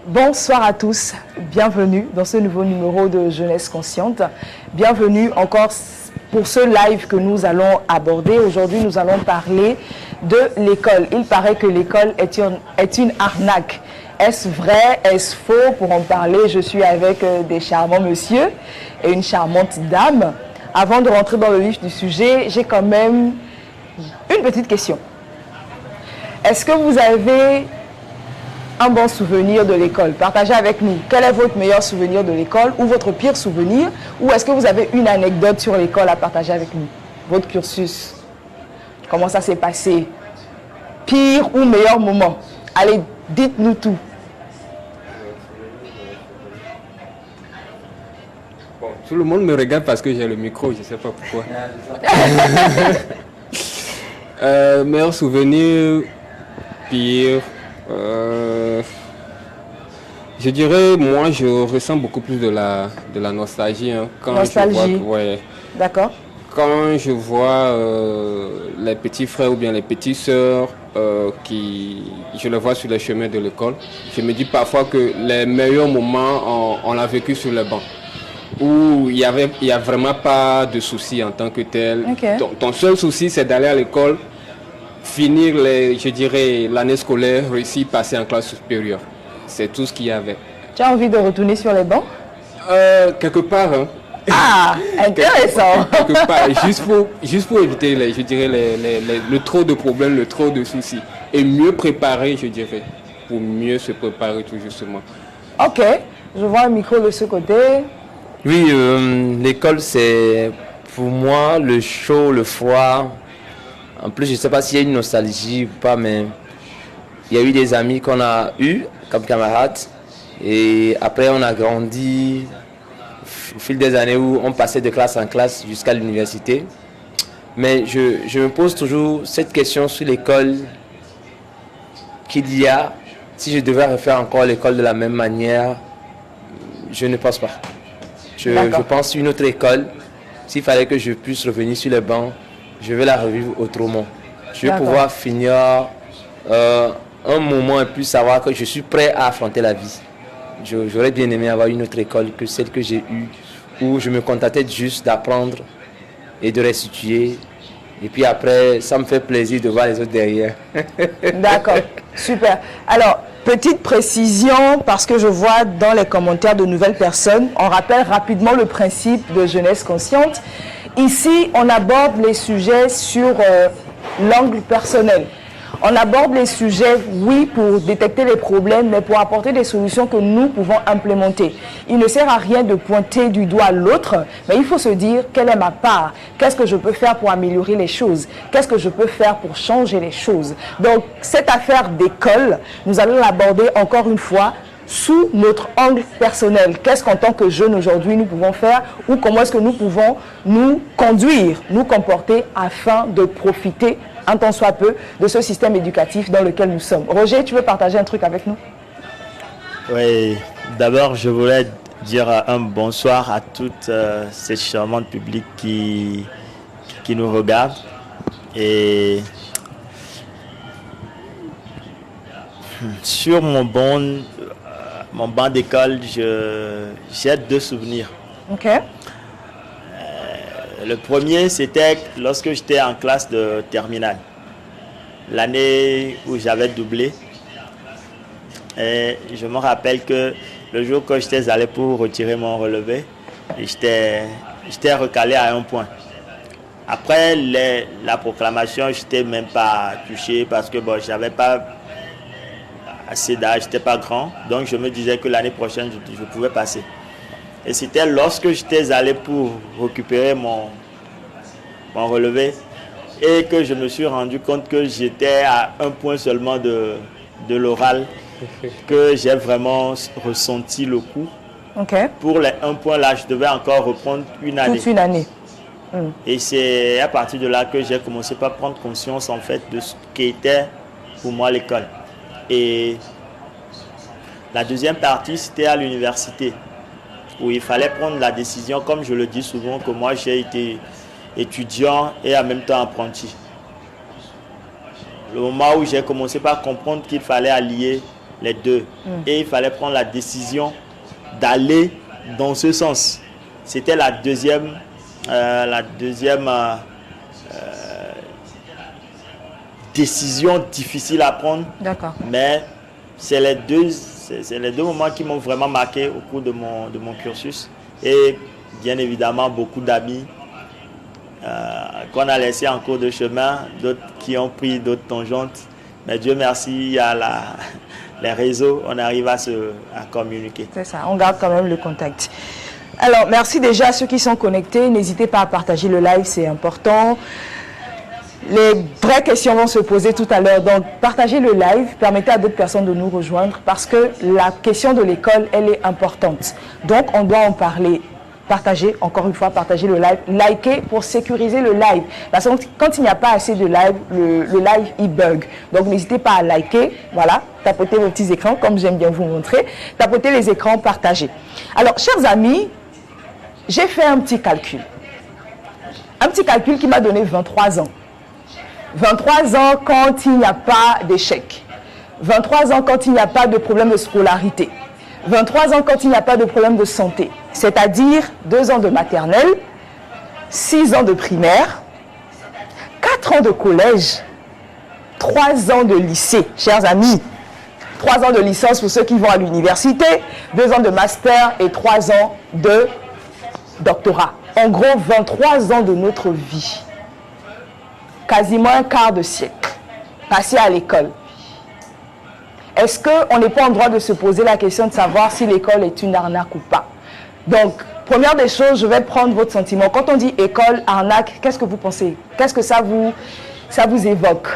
Bonsoir à tous, bienvenue dans ce nouveau numéro de Jeunesse Consciente. Bienvenue encore pour ce live que nous allons aborder. Aujourd'hui, nous allons parler de l'école. Il paraît que l'école est une arnaque. Est-ce vrai? Est-ce faux? Pour en parler, je suis avec des charmants messieurs et une charmante dame. Avant de rentrer dans le vif du sujet, j'ai quand même une petite question. Est-ce que vous avez un bon souvenir de l'école? Partagez avec nous. Quel est votre meilleur souvenir de l'école ou votre pire souvenir? Ou est-ce que vous avez une anecdote sur l'école à partager avec nous? Votre cursus. Comment ça s'est passé? Pire ou meilleur moment? Allez, dites-nous tout. Bon, tout le monde me regarde parce que j'ai le micro, je ne sais pas pourquoi. Meilleur souvenir, pire. Je dirais, moi, je ressens beaucoup plus de la nostalgie. Hein, quand Nostalgie. Je vois, ouais, D'accord. quand je vois les petits frères ou bien les petites sœurs je les vois sur les chemins de l'école, je me dis parfois que les meilleurs moments, on l'a vécu sur les bancs, où il y a vraiment pas de soucis en tant que tel. Okay. Ton seul souci, c'est d'aller à l'école, finir l'année scolaire, réussir, passer en classe supérieure. C'est tout ce qu'il y avait. Tu as envie de retourner sur les bancs? Quelque part, hein. Ah, intéressant. Quelque part, juste pour éviter, le trop de problèmes, le trop de soucis. Et mieux préparer, je dirais, pour mieux se préparer tout justement. Ok, je vois un micro de ce côté. Oui, l'école, c'est pour moi le chaud, le froid. En plus, je ne sais pas s'il y a une nostalgie ou pas, mais il y a eu des amis qu'on a eus comme camarades. Et après, on a grandi au fil des années où on passait de classe en classe jusqu'à l'université. Mais je me pose toujours cette question sur l'école qu'il y a. Si je devais refaire encore l'école de la même manière, je ne pense pas. Je pense une autre école. S'il fallait que je puisse revenir sur les bancs, je vais la revivre autrement. Je vais pouvoir finir un moment et puis savoir que je suis prêt à affronter la vie. J'aurais bien aimé avoir une autre école que celle que j'ai eue, où je me contentais juste d'apprendre et de restituer. Et puis après, ça me fait plaisir de voir les autres derrière. D'accord, super. Alors, petite précision, parce que je vois dans les commentaires de nouvelles personnes, on rappelle rapidement le principe de Jeunesse Consciente. Ici, on aborde les sujets sur l'angle personnel. On aborde les sujets, oui, pour détecter les problèmes, mais pour apporter des solutions que nous pouvons implémenter. Il ne sert à rien de pointer du doigt l'autre, mais il faut se dire, quelle est ma part? Qu'est-ce que je peux faire pour améliorer les choses? Qu'est-ce que je peux faire pour changer les choses? Donc, cette affaire d'école, nous allons l'aborder encore une fois sous notre angle personnel. Qu'est-ce qu'en tant que jeunes aujourd'hui nous pouvons faire, ou comment est-ce que nous pouvons nous conduire, nous comporter afin de profiter un tant soit peu de ce système éducatif dans lequel nous sommes. Roger, tu veux partager un truc avec nous? Oui, d'abord je voulais dire un bonsoir à toutes ces charmantes publics qui nous regardent. Et sur mon banc d'école, j'ai deux souvenirs. Ok. Le premier, c'était lorsque j'étais en classe de terminale, l'année où j'avais doublé. Et je me rappelle que le jour que j'étais allé pour retirer mon relevé, j'étais recalé à un point. Après la proclamation, je n'étais même pas touché parce que bon, je n'avais pas assez d'âge, je n'étais pas grand. Donc je me disais que l'année prochaine, je pouvais passer. Et c'était lorsque j'étais allé pour récupérer mon relevé et que je me suis rendu compte que j'étais à un point seulement de l'oral que j'ai vraiment ressenti le coup. Okay. Pour les un point là, je devais encore reprendre une année. Toute une année. Et c'est à partir de là que j'ai commencé par prendre conscience en fait de ce qu'était pour moi l'école. Et la deuxième partie, c'était à l'université, où il fallait prendre la décision, comme je le dis souvent, que moi j'ai été étudiant et en même temps apprenti. Le moment où j'ai commencé par comprendre qu'il fallait allier les deux. Et il fallait prendre la décision d'aller dans ce sens. C'était la deuxième décision difficile à prendre. D'accord. Mais c'est les deux moments qui m'ont vraiment marqué au cours de mon cursus. Et bien évidemment, beaucoup d'amis qu'on a laissés en cours de chemin, d'autres qui ont pris d'autres tangentes. Mais Dieu merci, il y a les réseaux, on arrive à communiquer. C'est ça, on garde quand même le contact. Alors, merci déjà à ceux qui sont connectés. N'hésitez pas à partager le live, c'est important. Les vraies questions vont se poser tout à l'heure. Donc, partagez le live, permettez à d'autres personnes de nous rejoindre parce que la question de l'école, elle est importante. Donc, on doit en parler. Partagez, encore une fois, partagez le live. Likez pour sécuriser le live. Parce que quand il n'y a pas assez de live, le live, il bug. Donc, n'hésitez pas à liker. Voilà, tapotez vos petits écrans, comme j'aime bien vous montrer. Tapotez les écrans, partagez. Alors, chers amis, j'ai fait un petit calcul. Un petit calcul qui m'a donné 23 ans. 23 ans quand il n'y a pas d'échec. 23 ans quand il n'y a pas de problème de scolarité. 23 ans quand il n'y a pas de problème de santé. C'est-à-dire 2 ans de maternelle, 6 ans de primaire, 4 ans de collège, 3 ans de lycée, chers amis. 3 ans de licence pour ceux qui vont à l'université, 2 ans de master et 3 ans de doctorat. En gros, 23 ans de notre vie. Quasiment un quart de siècle passé à l'école. Est-ce qu'on n'est pas en droit de se poser la question de savoir si l'école est une arnaque ou pas? Donc, première des choses, je vais prendre votre sentiment. Quand on dit école, arnaque, qu'est-ce que vous pensez? Qu'est-ce que ça vous évoque?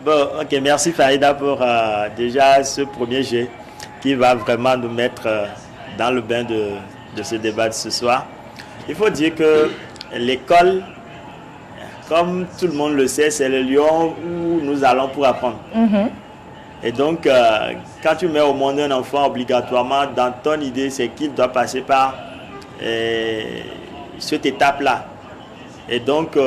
Bon, ok, merci Farida pour déjà ce premier jet qui va vraiment nous mettre dans le bain de ce débat de ce soir. Il faut dire que l'école, comme tout le monde le sait, c'est le lieu où nous allons pour apprendre. Et donc, quand tu mets au monde un enfant, obligatoirement, dans ton idée, c'est qu'il doit passer par cette étape-là. Et donc,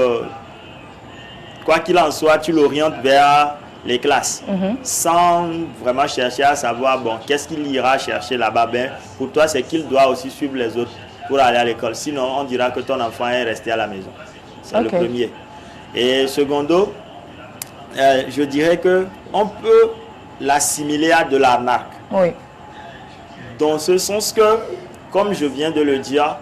quoi qu'il en soit, tu l'orientes vers les classes, sans vraiment chercher à savoir, bon, qu'est-ce qu'il ira chercher là-bas. Ben, pour toi, c'est qu'il doit aussi suivre les autres pour aller à l'école. Sinon, on dira que ton enfant est resté à la maison. C'est le premier. Et secondo, je dirais qu'on peut l'assimiler à de l'arnaque. Oui. Dans ce sens que, comme je viens de le dire,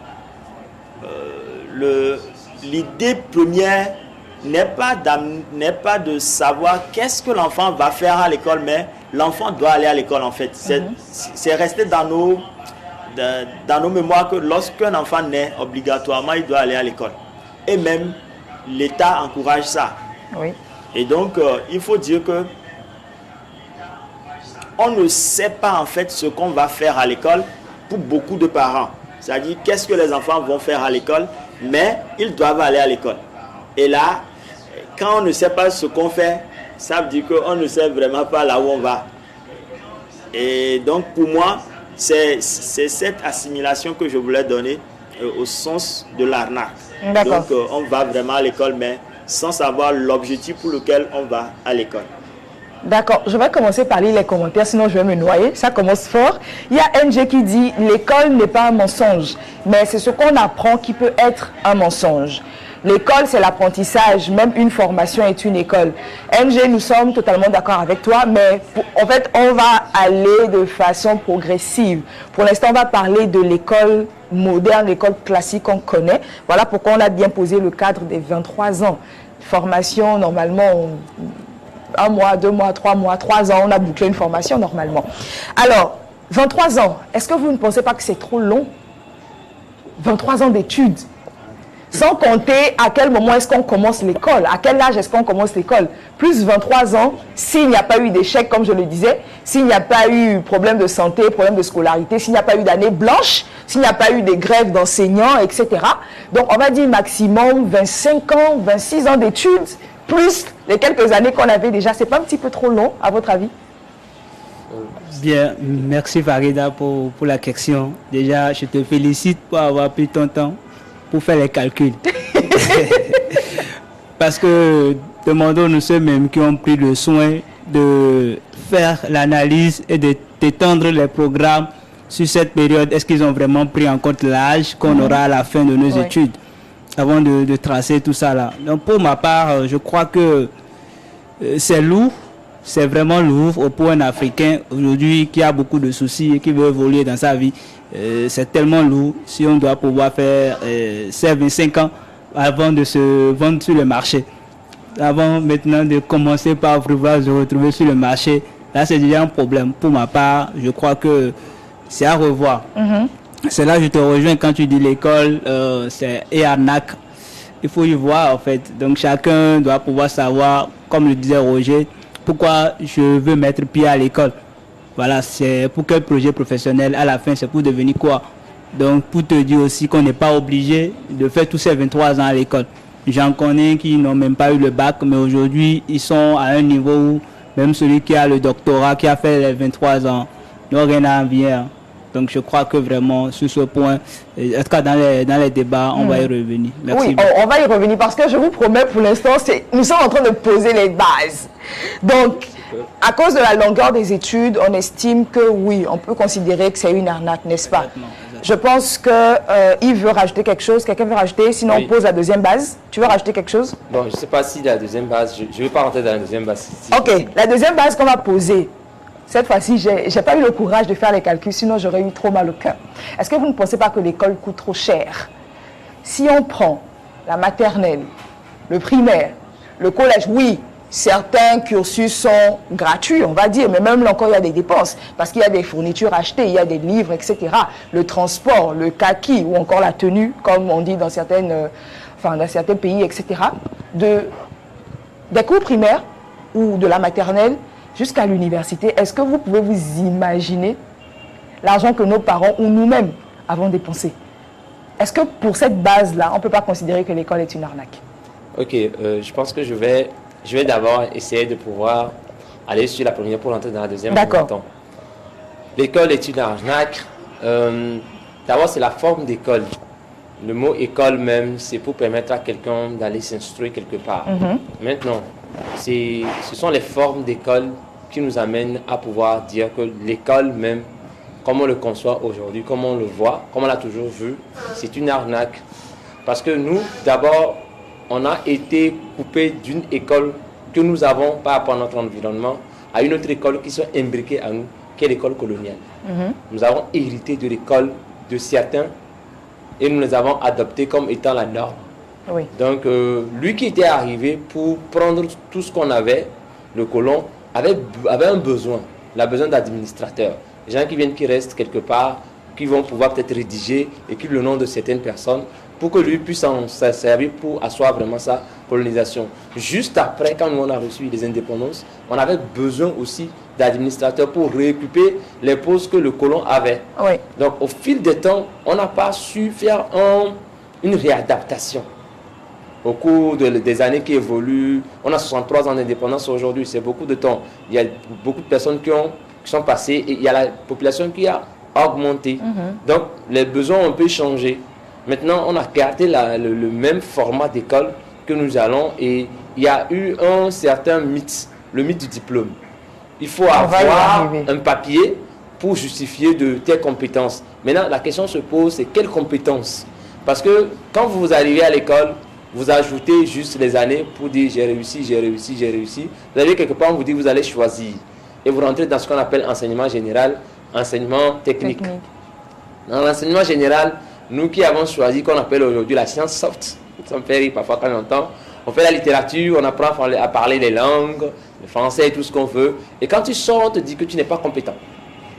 l'idée première n'est pas de savoir qu'est-ce que l'enfant va faire à l'école, mais l'enfant doit aller à l'école en fait. C'est resté dans nos mémoires que lorsqu'un enfant naît, obligatoirement, il doit aller à l'école. Et même, l'État encourage ça. Oui. Et donc, il faut dire que on ne sait pas en fait ce qu'on va faire à l'école pour beaucoup de parents. C'est-à-dire, qu'est-ce que les enfants vont faire à l'école, mais ils doivent aller à l'école. Et là, quand on ne sait pas ce qu'on fait, ça veut dire qu'on ne sait vraiment pas là où on va. Et donc, pour moi, c'est cette assimilation que je voulais donner au sens de l'arnaque. Donc, on va vraiment à l'école, mais sans savoir l'objectif pour lequel on va à l'école. D'accord, je vais commencer par lire les commentaires, sinon je vais me noyer. Ça commence fort. Il y a NG qui dit « L'école n'est pas un mensonge, mais c'est ce qu'on apprend qui peut être un mensonge. L'école, c'est l'apprentissage. Même une formation est une école. » NG, nous sommes totalement d'accord avec toi, mais en fait, on va aller de façon progressive. Pour l'instant, on va parler de l'école moderne, l'école classique qu'on connaît. Voilà pourquoi on a bien posé le cadre des 23 ans. Formation, normalement, 1 mois, 2 mois, 3 mois, 3 ans, on a bouclé une formation normalement. Alors, 23 ans, est-ce que vous ne pensez pas que c'est trop long? 23 ans d'études. Sans compter à quel moment est-ce qu'on commence l'école, à quel âge est-ce qu'on commence l'école. Plus 23 ans, s'il n'y a pas eu d'échec, comme je le disais, s'il n'y a pas eu problème de santé, problème de scolarité, s'il n'y a pas eu d'année blanche, s'il n'y a pas eu des grèves d'enseignants, etc. Donc, on va dire maximum 25 ans, 26 ans d'études, plus les quelques années qu'on avait déjà. C'est pas un petit peu trop long, à votre avis? Bien, merci Farida pour la question. Déjà, je te félicite pour avoir pris ton temps pour faire les calculs. Parce que demandons-nous ceux-mêmes qui ont pris le soin de faire l'analyse et d'étendre les programmes sur cette période. Est-ce qu'ils ont vraiment pris en compte l'âge qu'on aura à la fin de nos études avant de tracer tout ça là? Donc pour ma part, je crois que c'est lourd, c'est vraiment lourd pour un Africain aujourd'hui qui a beaucoup de soucis et qui veut évoluer dans sa vie. C'est tellement lourd si on doit pouvoir faire 25 ans avant de se vendre sur le marché. Avant maintenant de commencer par vouloir se retrouver sur le marché, là c'est déjà un problème. Pour ma part, je crois que c'est à revoir. C'est là que je te rejoins quand tu dis l'école, c'est arnaque. Il faut y voir en fait. Donc chacun doit pouvoir savoir, comme le disait Roger, pourquoi je veux mettre pied à l'école. Voilà, c'est pour quel projet professionnel. À la fin, c'est pour devenir quoi. Donc pour te dire aussi qu'on n'est pas obligé de faire tous ces 23 ans à l'école. J'en connais qui n'ont même pas eu le bac, mais aujourd'hui, ils sont à un niveau où même celui qui a le doctorat, qui a fait les 23 ans, n'a rien à envier. Donc je crois que vraiment, sur ce point, en tout cas dans les débats, on va y revenir. Merci. Oui, on va y revenir parce que je vous promets pour l'instant, nous sommes en train de poser les bases. Donc, à cause de la longueur des études, on estime que oui, on peut considérer que c'est une arnaque, n'est-ce pas? Je pense que Yves veut rajouter quelque chose. Quelqu'un veut rajouter? Sinon, on pose la deuxième base. Tu veux rajouter quelque chose? Bon, je ne sais pas si la deuxième base, je ne vais pas rentrer dans la deuxième base. Ok, la deuxième base qu'on va poser. Cette fois-ci, je n'ai pas eu le courage de faire les calculs, sinon j'aurais eu trop mal au cœur. Est-ce que vous ne pensez pas que l'école coûte trop cher? Si on prend la maternelle, le primaire, le collège, oui, certains cursus sont gratuits, on va dire, mais même là encore, il y a des dépenses, parce qu'il y a des fournitures achetées, il y a des livres, etc. Le transport, le kaki, ou encore la tenue, comme on dit dans certains pays, etc. Des cours primaires ou de la maternelle jusqu'à l'université, est-ce que vous pouvez vous imaginer l'argent que nos parents ou nous-mêmes avons dépensé? Est-ce que pour cette base-là, on ne peut pas considérer que l'école est une arnaque? Ok, je pense que je vais d'abord essayer de pouvoir aller sur la première pour entrer dans la deuxième. D'accord. L'école est une arnaque. D'abord, c'est la forme d'école. Le mot école même, c'est pour permettre à quelqu'un d'aller s'instruire quelque part. Maintenant, ce sont les formes d'école qui nous amènent à pouvoir dire que l'école même, comme on le conçoit aujourd'hui, comme on le voit, comme on l'a toujours vu, c'est une arnaque. Parce que nous, d'abord, on a été coupé d'une école que nous avons par rapport à notre environnement à une autre école qui sont imbriquées à nous, qui est l'école coloniale. Nous avons hérité de l'école de certains et nous les avons adoptés comme étant la norme. Oui. Donc, lui qui était arrivé pour prendre tout ce qu'on avait, le colon, avait un besoin, il a besoin d'administrateurs. Des gens qui viennent, qui restent quelque part, qui vont pouvoir peut-être rédiger, écrire le nom de certaines personnes, pour que lui puisse s'en servir pour asseoir vraiment sa colonisation. Juste après, quand nous on a reçu les indépendances, on avait besoin aussi d'administrateurs pour récupérer les postes que le colon avait. Oui. Donc, au fil des temps, on n'a pas su faire une réadaptation. Au cours des années qui évoluent, on a 63 ans d'indépendance aujourd'hui, c'est beaucoup de temps. Il y a beaucoup de personnes qui sont passées et il y a la population qui a augmenté. Donc, les besoins ont un peu changé. Maintenant, on a gardé le même format d'école que nous allons et il y a eu un certain mythe, le mythe du diplôme. Il faut avoir un papier pour justifier de tes compétences. Maintenant, la question se pose, c'est quelles compétences? Parce que quand vous arrivez à l'école, vous ajoutez juste les années pour dire j'ai réussi, j'ai réussi, j'ai réussi. Vous allez quelque part, on vous dit vous allez choisir. Et vous rentrez dans ce qu'on appelle enseignement général, enseignement technique. Dans l'enseignement général, nous qui avons choisi qu'on appelle aujourd'hui la science soft, ça me fait rire parfois quand on entend, on fait la littérature, on apprend à parler les langues, le français et tout ce qu'on veut. Et quand tu sors, on te dit que tu n'es pas compétent.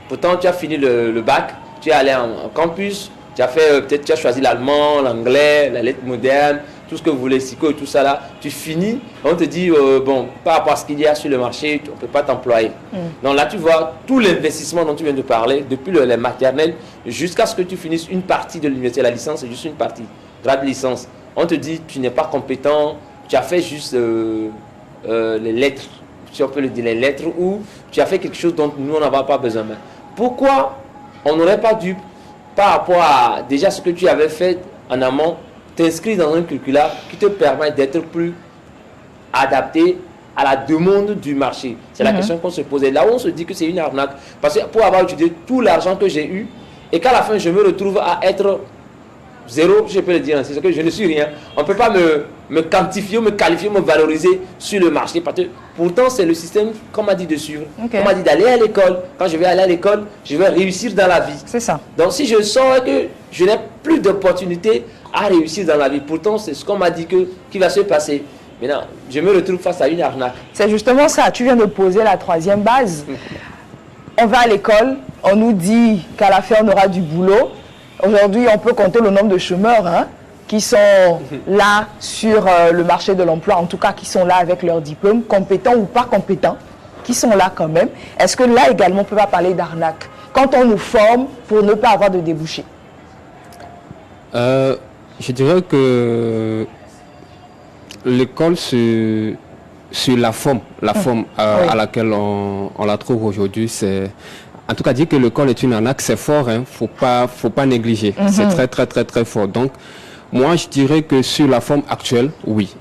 Pourtant, tu as fini le bac, tu es allé en campus, tu as fait, peut-être tu as choisi l'allemand, l'anglais, la lettre moderne, tout ce que vous voulez, psycho et tout ça là, tu finis, on te dit, bon, par rapport à ce qu'il y a sur le marché, on ne peut pas t'employer. Donc là, tu vois tout l'investissement dont tu viens de parler, depuis les maternelles, jusqu'à ce que tu finisses une partie de l'université. La licence, c'est juste une partie, grade licence. On te dit, tu n'es pas compétent, tu as fait juste les lettres, si on peut le dire, les lettres, ou tu as fait quelque chose dont nous, on n'avait pas besoin. Mais pourquoi on n'aurait pas dû, par rapport à déjà ce que tu avais fait en amont, t'inscrire dans un curriculum qui te permet d'être plus adapté à la demande du marché. C'est la question qu'on se posait. Là où on se dit que c'est une arnaque, parce que pour avoir utilisé tout l'argent que j'ai eu, et qu'à la fin je me retrouve à être zéro, je peux le dire, c'est ce que je ne suis rien. On ne peut pas me quantifier, me qualifier, me valoriser sur le marché. Parce que pourtant, c'est le système qu'on m'a dit de suivre. On m'a dit d'aller à l'école. Quand je vais aller à l'école, je vais réussir dans la vie. C'est ça. Donc si je sens que je n'ai plus d'opportunité à réussir dans la vie, pourtant c'est ce qu'on m'a dit qui va se passer. Maintenant, je me retrouve face à une arnaque. C'est justement ça. Tu viens de poser la troisième base. On va à l'école, on nous dit qu'à la fin, on aura du boulot. Aujourd'hui, on peut compter le nombre de chômeurs qui sont là sur le marché de l'emploi, en tout cas qui sont là avec leur diplôme, compétents ou pas compétents, qui sont là quand même. Est-ce que là également, on ne peut pas parler d'arnaque quand on nous forme pour ne pas avoir de débouchés? Je dirais que l'école, sur la forme à laquelle on la trouve aujourd'hui, c'est... En tout cas, dire que l'école est une arnaque, c'est fort, faut pas négliger. C'est très, très, très, très fort. Donc, moi, je dirais que sur la forme actuelle, oui,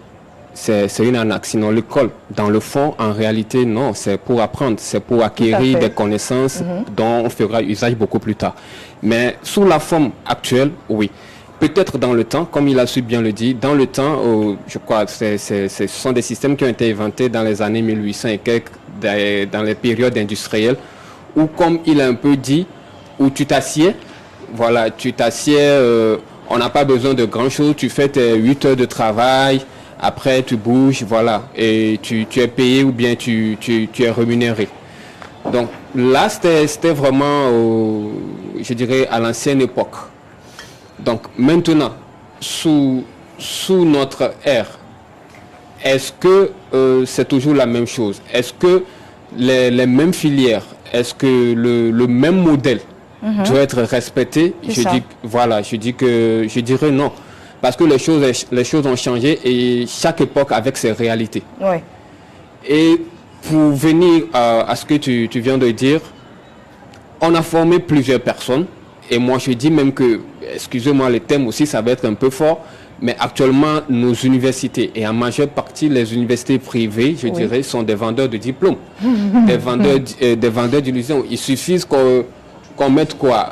c'est une arnaque. Sinon, l'école, dans le fond, en réalité, non, c'est pour apprendre, c'est pour acquérir des connaissances dont on fera usage beaucoup plus tard. Mais sous la forme actuelle, oui. Peut-être dans le temps, comme il a su bien le dire, dans le temps, je crois que ce sont des systèmes qui ont été inventés dans les années 1800 et quelques, dans les périodes industrielles, où, comme il a un peu dit, où tu t'assieds, voilà, on n'a pas besoin de grand-chose, tu fais tes 8 heures de travail, après tu bouges, voilà, et tu es payé ou bien tu es rémunéré. Donc là, c'était vraiment, je dirais, à l'ancienne époque. Donc maintenant, sous notre ère, est-ce que c'est toujours la même chose? Est-ce que les mêmes filières, est-ce que le même modèle doit être respecté? Je dirais non. Parce que les choses ont changé et chaque époque avec ses réalités. Oui. Et pour venir à ce que tu viens de dire, on a formé plusieurs personnes. Et moi, je dis même que, excusez-moi, le thème aussi, ça va être un peu fort. Mais actuellement, nos universités, et en majeure partie les universités privées, je dirais, sont des vendeurs de diplômes, des vendeurs d'illusions. Il suffit qu'on mette quoi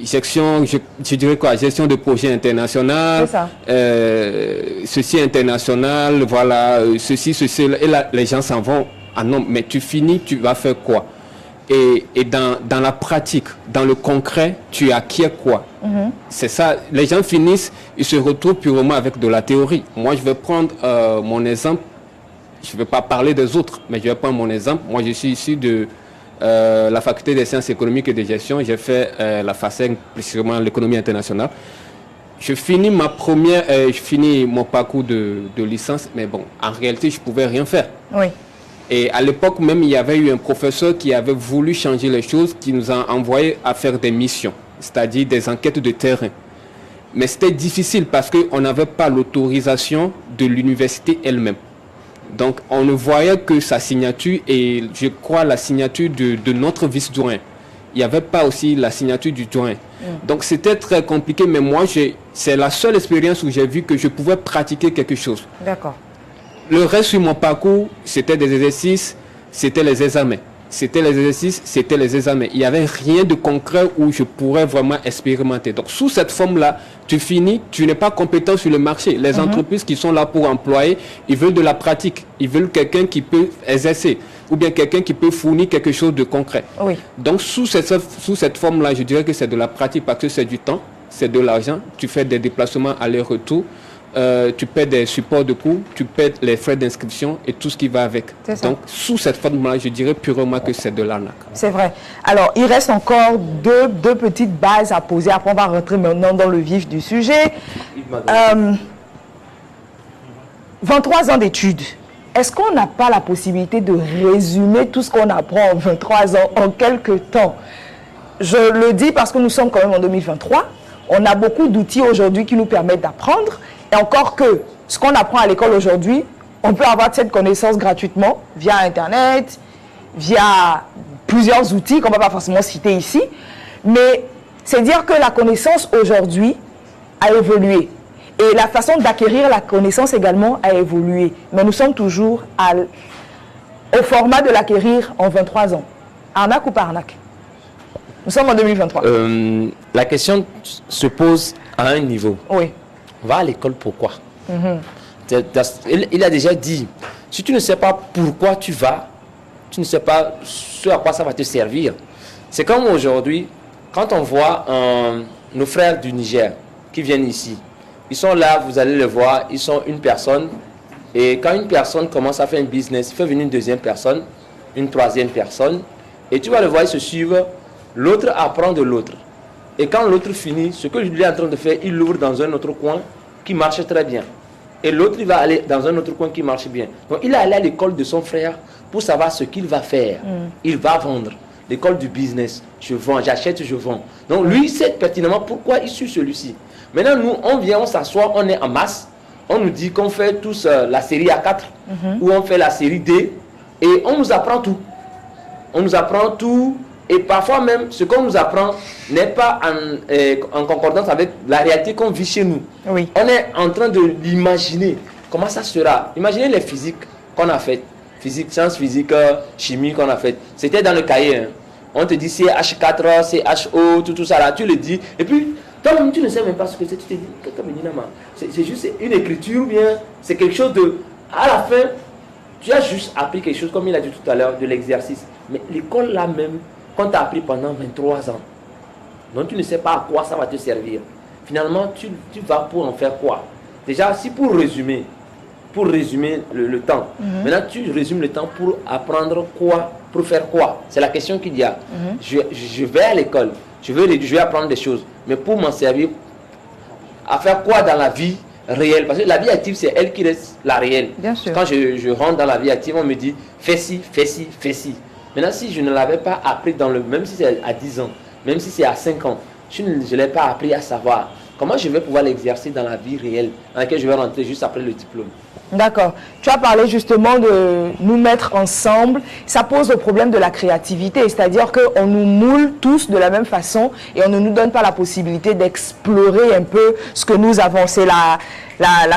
gestion, je dirais quoi, gestion de projet international, ceci international, voilà, ceci, et là, les gens s'en vont. Ah non, mais tu finis, tu vas faire quoi? Et dans la pratique, dans le concret, tu acquiers quoi? C'est ça, les gens finissent, ils se retrouvent purement avec de la théorie. Moi, je vais prendre mon exemple, je ne vais pas parler des autres, mais je vais prendre mon exemple. Moi, je suis issu de la faculté des sciences économiques et de gestion. J'ai fait la FACEG, précisément l'économie internationale. Je finis mon parcours de licence, mais bon, en réalité, je ne pouvais rien faire. Oui. Et à l'époque même, il y avait eu un professeur qui avait voulu changer les choses, qui nous a envoyé à faire des missions, c'est-à-dire des enquêtes de terrain. Mais c'était difficile parce qu'on n'avait pas l'autorisation de l'université elle-même. Donc on ne voyait que sa signature et je crois la signature de notre vice-doyen. Il n'y avait pas aussi la signature du doyen. Donc c'était très compliqué, mais moi, c'est la seule expérience où j'ai vu que je pouvais pratiquer quelque chose. D'accord. Le reste sur mon parcours, c'était des exercices, c'était les examens. C'était les exercices, c'était les examens. Il n'y avait rien de concret où je pourrais vraiment expérimenter. Donc, sous cette forme-là, tu finis, tu n'es pas compétent sur le marché. Les entreprises qui sont là pour employer, ils veulent de la pratique. Ils veulent quelqu'un qui peut exercer ou bien quelqu'un qui peut fournir quelque chose de concret. Oui. Donc, sous cette forme-là, je dirais que c'est de la pratique parce que c'est du temps, c'est de l'argent. Tu fais des déplacements aller-retour. Tu paies des supports de cours, tu paies les frais d'inscription et tout ce qui va avec. Donc, sous cette forme-là, je dirais purement que c'est de l'arnaque. C'est vrai. Alors, il reste encore deux petites bases à poser. Après, on va rentrer maintenant dans le vif du sujet. 23 ans d'études. Est-ce qu'on n'a pas la possibilité de résumer tout ce qu'on apprend en 23 ans en quelques temps? Je le dis parce que nous sommes quand même en 2023. On a beaucoup d'outils aujourd'hui qui nous permettent d'apprendre. Et encore que ce qu'on apprend à l'école aujourd'hui, on peut avoir cette connaissance gratuitement via Internet, via plusieurs outils qu'on ne va pas forcément citer ici. Mais c'est dire que la connaissance aujourd'hui a évolué. Et la façon d'acquérir la connaissance également a évolué. Mais nous sommes toujours au format de l'acquérir en 23 ans. Arnaque ou pas arnaque? Nous sommes en 2023. La question se pose à un niveau. Oui. On va à l'école pourquoi? Il a déjà dit, si tu ne sais pas pourquoi tu vas, tu ne sais pas ce à quoi ça va te servir. C'est comme aujourd'hui, quand on voit nos frères du Niger qui viennent ici, ils sont là, vous allez le voir, ils sont une personne. Et quand une personne commence à faire un business, il fait venir une deuxième personne, une troisième personne. Et tu vas le voir, ils se suivent, l'autre apprend de l'autre. Et quand l'autre finit, ce que lui est en train de faire, il l'ouvre dans un autre coin qui marche très bien. Et l'autre, il va aller dans un autre coin qui marche bien. Donc, il est allé à l'école de son frère pour savoir ce qu'il va faire. Il va vendre. L'école du business. Je vends, j'achète, je vends. Donc, lui, il sait pertinemment pourquoi il suit celui-ci. Maintenant, nous, on vient, on s'assoit, on est en masse. On nous dit qu'on fait tous la série A4 ou on fait la série D. Et on nous apprend tout. On nous apprend tout. Et parfois même, ce qu'on nous apprend n'est pas en concordance avec la réalité qu'on vit chez nous. Oui. On est en train de l'imaginer. Comment ça sera? Imaginez les physiques qu'on a faites. Physique, sciences physiques, chimie qu'on a faites. C'était dans le cahier. Hein. On te dit CH4, CHO, tout ça là. Tu le dis. Et puis, toi-même, tu ne sais même pas ce que c'est. Tu te dis, c'est juste une écriture ou bien c'est quelque chose de... À la fin, tu as juste appris quelque chose, comme il a dit tout à l'heure, de l'exercice. Mais l'école là même, qu'on t'a appris pendant 23 ans, donc tu ne sais pas à quoi ça va te servir. Finalement, tu vas pour en faire quoi? Déjà, si pour résumer le temps, maintenant tu résumes le temps pour apprendre quoi, pour faire quoi? C'est la question qu'il y a. Je vais à l'école, je vais apprendre des choses, mais pour m'en servir, à faire quoi dans la vie réelle? Parce que la vie active, c'est elle qui reste la réelle. Bien sûr. Quand je rentre dans la vie active, on me dit, fais ci, fais ci, fais ci. Maintenant, si je ne l'avais pas appris même si c'est à 10 ans, même si c'est à 5 ans, je ne l'ai pas appris à savoir. Comment je vais pouvoir l'exercer dans la vie réelle, dans laquelle je vais rentrer juste après le diplôme? D'accord. Tu as parlé justement de nous mettre ensemble. Ça pose le problème de la créativité, c'est-à-dire qu'on nous moule tous de la même façon et on ne nous donne pas la possibilité d'explorer un peu ce que nous avons. C'est la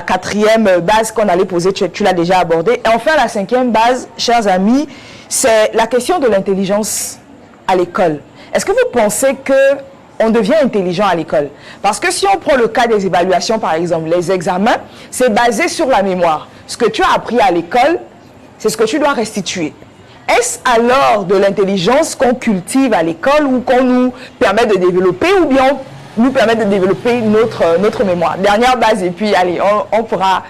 quatrième base qu'on allait poser, tu l'as déjà abordée. Et enfin, la cinquième base, chers amis, c'est la question de l'intelligence à l'école. Est-ce que vous pensez qu'on devient intelligent à l'école? Parce que si on prend le cas des évaluations, par exemple, les examens, c'est basé sur la mémoire. Ce que tu as appris à l'école, c'est ce que tu dois restituer. Est-ce alors de l'intelligence qu'on cultive à l'école ou qu'on nous permet de développer ou bien nous permet de développer notre mémoire? Dernière base et puis allez, on pourra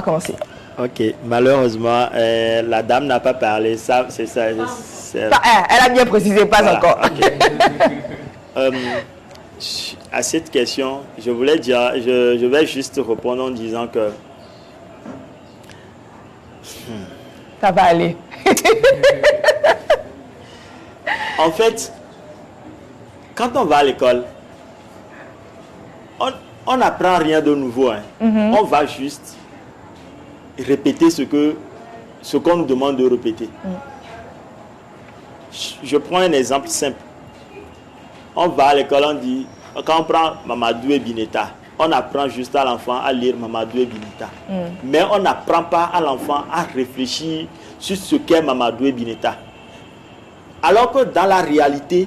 commencer. Ok, malheureusement, la dame n'a pas parlé. Ça, c'est ça. Elle a bien précisé, pas voilà, encore. Okay. À cette question, je voulais dire, je vais juste répondre en disant que... Ça va aller. En fait, quand on va à l'école, on n'apprend rien de nouveau. Hein. On va juste répéter ce qu'on nous demande de répéter. Je prends un exemple simple. On va à l'école, on dit, quand on prend Mamadou et Bineta, on apprend juste à l'enfant à lire Mamadou et Bineta. Mais on n'apprend pas à l'enfant à réfléchir sur ce qu'est Mamadou et Bineta. Alors que dans la réalité,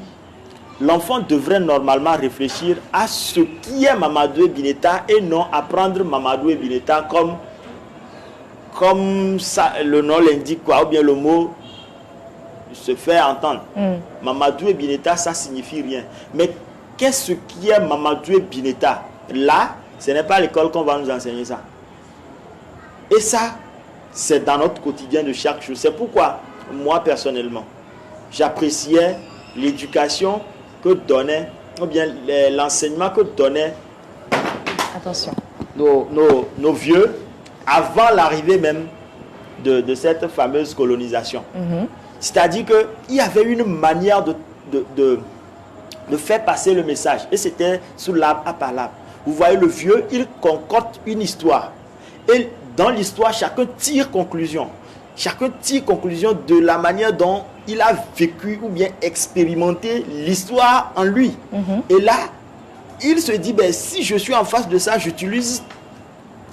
l'enfant devrait normalement réfléchir à ce qui est Mamadou et Bineta et non apprendre Mamadou et Bineta comme ça, le nom l'indique, quoi, ou bien le mot se fait entendre. Mamadou et Bineta, ça signifie rien. Mais qu'est-ce qui est Mamadou et Bineta? Là, ce n'est pas à l'école qu'on va nous enseigner ça. Et ça, c'est dans notre quotidien de chaque jour. C'est pourquoi, moi personnellement, j'appréciais l'éducation que donnait, ou bien l'enseignement que donnaient nos vieux avant l'arrivée même de cette fameuse colonisation. C'est-à-dire qu'il y avait une manière de faire passer le message. Et c'était sous l'arbre à palabre. Vous voyez, le vieux, il concocte une histoire. Et dans l'histoire, chacun tire conclusion. Chacun tire conclusion de la manière dont il a vécu ou bien expérimenté l'histoire en lui. Et là, il se dit, ben, si je suis en face de ça, j'utilise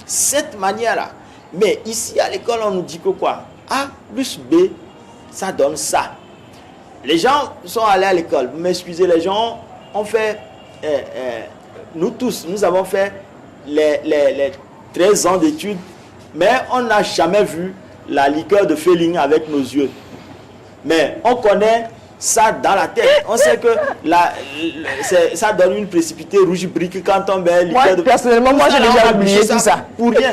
cette manière-là. Mais ici, à l'école, on nous dit que quoi? A plus B, ça donne ça. Les gens sont allés à l'école. Vous m'excusez, les gens ont fait... nous tous, nous avons fait les 13 ans d'études, mais on n'a jamais vu la liqueur de Féline avec nos yeux. Mais on connaît ça dans la tête. On sait que ça donne une précipitée rouge brique quand on met liqueur moi, de... personnellement, moi, j'ai déjà oublié tout ça. Pour rien.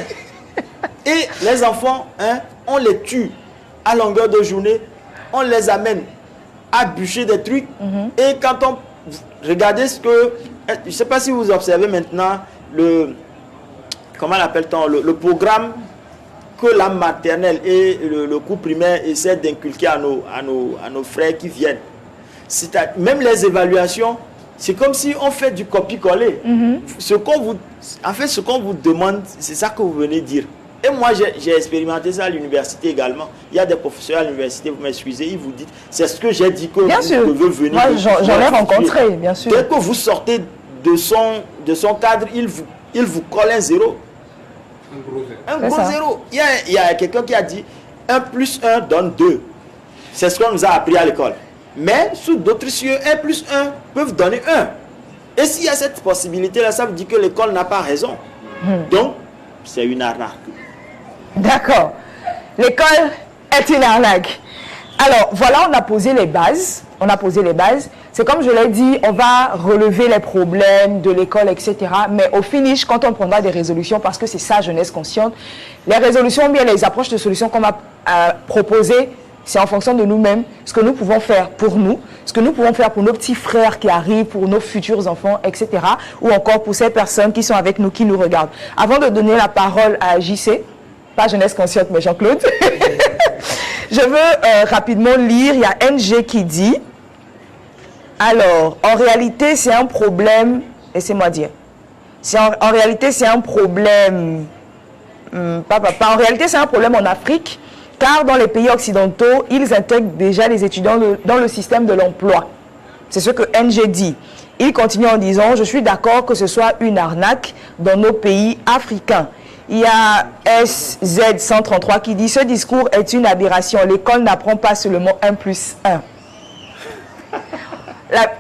Et les enfants, hein, on les tue à longueur de journée, on les amène à bûcher des trucs. Et quand on... Regardez ce que... Je ne sais pas si vous observez maintenant comment l'appelle-t-on, le programme que la maternelle et le cours primaire essaient d'inculquer à nos frères qui viennent. Même les évaluations, c'est comme si on fait du copier-coller. Ce qu'on vous demande, c'est ça que vous venez dire. Et moi, j'ai expérimenté ça à l'université également. Il y a des professeurs à l'université, vous m'excusez, ils vous disent, c'est ce que j'ai dit que bien vous sûr. devez venir. Moi, j'en ai rencontré, bien sûr. Dès que vous sortez de son cadre, il vous colle un zéro. Un gros zéro. Il y a quelqu'un qui a dit 1 plus 1 donne 2. C'est ce qu'on nous a appris à l'école. Mais sous d'autres cieux, 1 plus 1 peuvent donner 1. Et s'il y a cette possibilité-là, ça veut dire que l'école n'a pas raison. Donc, c'est une arnaque. D'accord. L'école est une arnaque. Alors, voilà, on a posé les bases. C'est comme je l'ai dit, on va relever les problèmes de l'école, etc. Mais au finish, quand on prendra des résolutions, parce que c'est ça, jeunesse consciente, les résolutions ou bien les approches de solutions qu'on va proposer, c'est en fonction de nous-mêmes, ce que nous pouvons faire pour nous, ce que nous pouvons faire pour nos petits frères qui arrivent, pour nos futurs enfants, etc. Ou encore pour ces personnes qui sont avec nous, qui nous regardent. Avant de donner la parole à JC, pas jeunesse consciente, mais Jean-Claude, je veux rapidement lire, il y a NG qui dit... Alors, en réalité, c'est un problème, laissez-moi dire, en réalité, c'est un problème, en réalité, c'est un problème en Afrique, car dans les pays occidentaux, ils intègrent déjà les étudiants dans le système de l'emploi. C'est ce que NG dit. Il continue en disant, je suis d'accord que ce soit une arnaque dans nos pays africains. Il y a SZ133 qui dit, ce discours est une aberration, l'école n'apprend pas seulement 1 plus 1.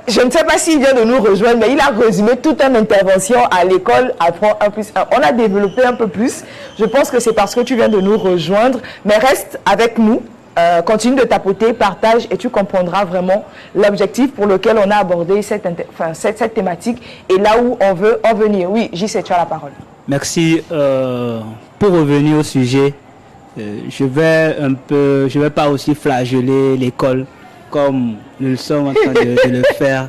Je ne sais pas s'il vient de nous rejoindre, mais il a résumé toute une intervention à l'école apprend 1 plus 1. On a développé un peu plus. Je pense que c'est parce que tu viens de nous rejoindre. Mais reste avec nous, continue de tapoter, partage et tu comprendras vraiment l'objectif pour lequel on a abordé cette thématique et là où on veut en venir. Oui, JC, tu as la parole. Merci. Pour revenir au sujet, je vais pas aussi flageller l'école comme nous le sommes en train de le faire.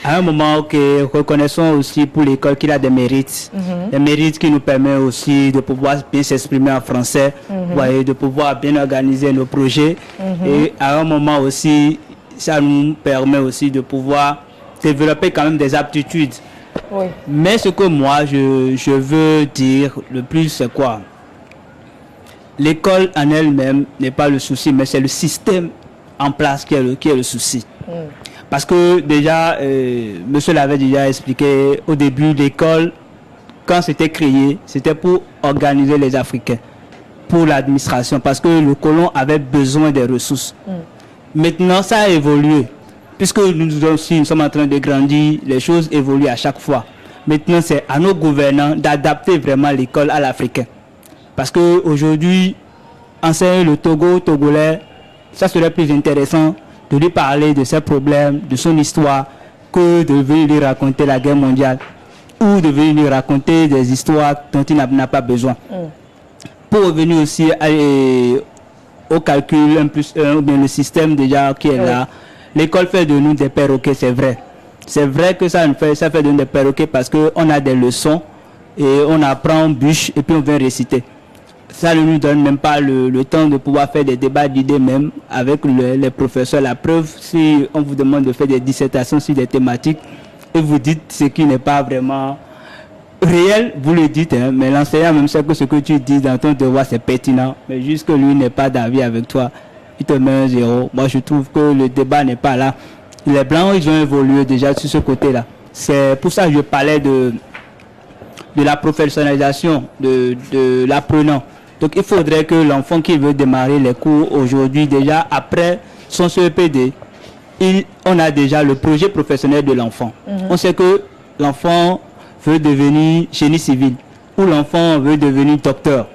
À un moment, reconnaissons aussi pour l'école qu'il a des mérites. Des mérites qui nous permettent aussi de pouvoir bien s'exprimer en français, voyez, de pouvoir bien organiser nos projets. Et à un moment aussi, ça nous permet aussi de pouvoir développer quand même des aptitudes. Oui. Mais ce que moi, je veux dire le plus, c'est quoi? L'école en elle-même n'est pas le souci, mais c'est le système en place qui est le souci. Parce que déjà, monsieur l'avait déjà expliqué, au début, l'école, quand c'était créé, c'était pour organiser les Africains, pour l'administration, parce que le colon avait besoin des ressources. Maintenant, ça a évolué. Puisque nous aussi, nous sommes en train de grandir, les choses évoluent à chaque fois. Maintenant, c'est à nos gouvernants d'adapter vraiment l'école à l'Africain. Parce qu'aujourd'hui, enseigner le Togolais, ça serait plus intéressant de lui parler de ses problèmes, de son histoire, que de venir lui raconter la guerre mondiale ou de venir lui raconter des histoires dont il n'a pas besoin. Pour revenir aussi au calcul 1 plus 1, ou bien le système déjà qui est là, l'école fait de nous des perroquets, c'est vrai. C'est vrai que ça fait de nous des perroquets parce qu'on a des leçons et on apprend, on bûche et puis on vient réciter. Ça ne nous donne même pas le temps de pouvoir faire des débats d'idées même avec les professeurs. La preuve, si on vous demande de faire des dissertations sur des thématiques et vous dites ce qui n'est pas vraiment réel, vous le dites, hein, mais l'enseignant même sait que ce que tu dis dans ton devoir c'est pertinent, mais juste que lui n'est pas d'avis avec toi, il te met un 0. Moi je trouve que le débat n'est pas là. Les Blancs, ils ont évolué déjà sur ce côté-là. C'est pour ça que je parlais de la professionnalisation de l'apprenant. Donc il faudrait que l'enfant qui veut démarrer les cours aujourd'hui, déjà après son CEPD, on a déjà le projet professionnel de l'enfant. On sait que l'enfant veut devenir génie civil ou l'enfant veut devenir docteur.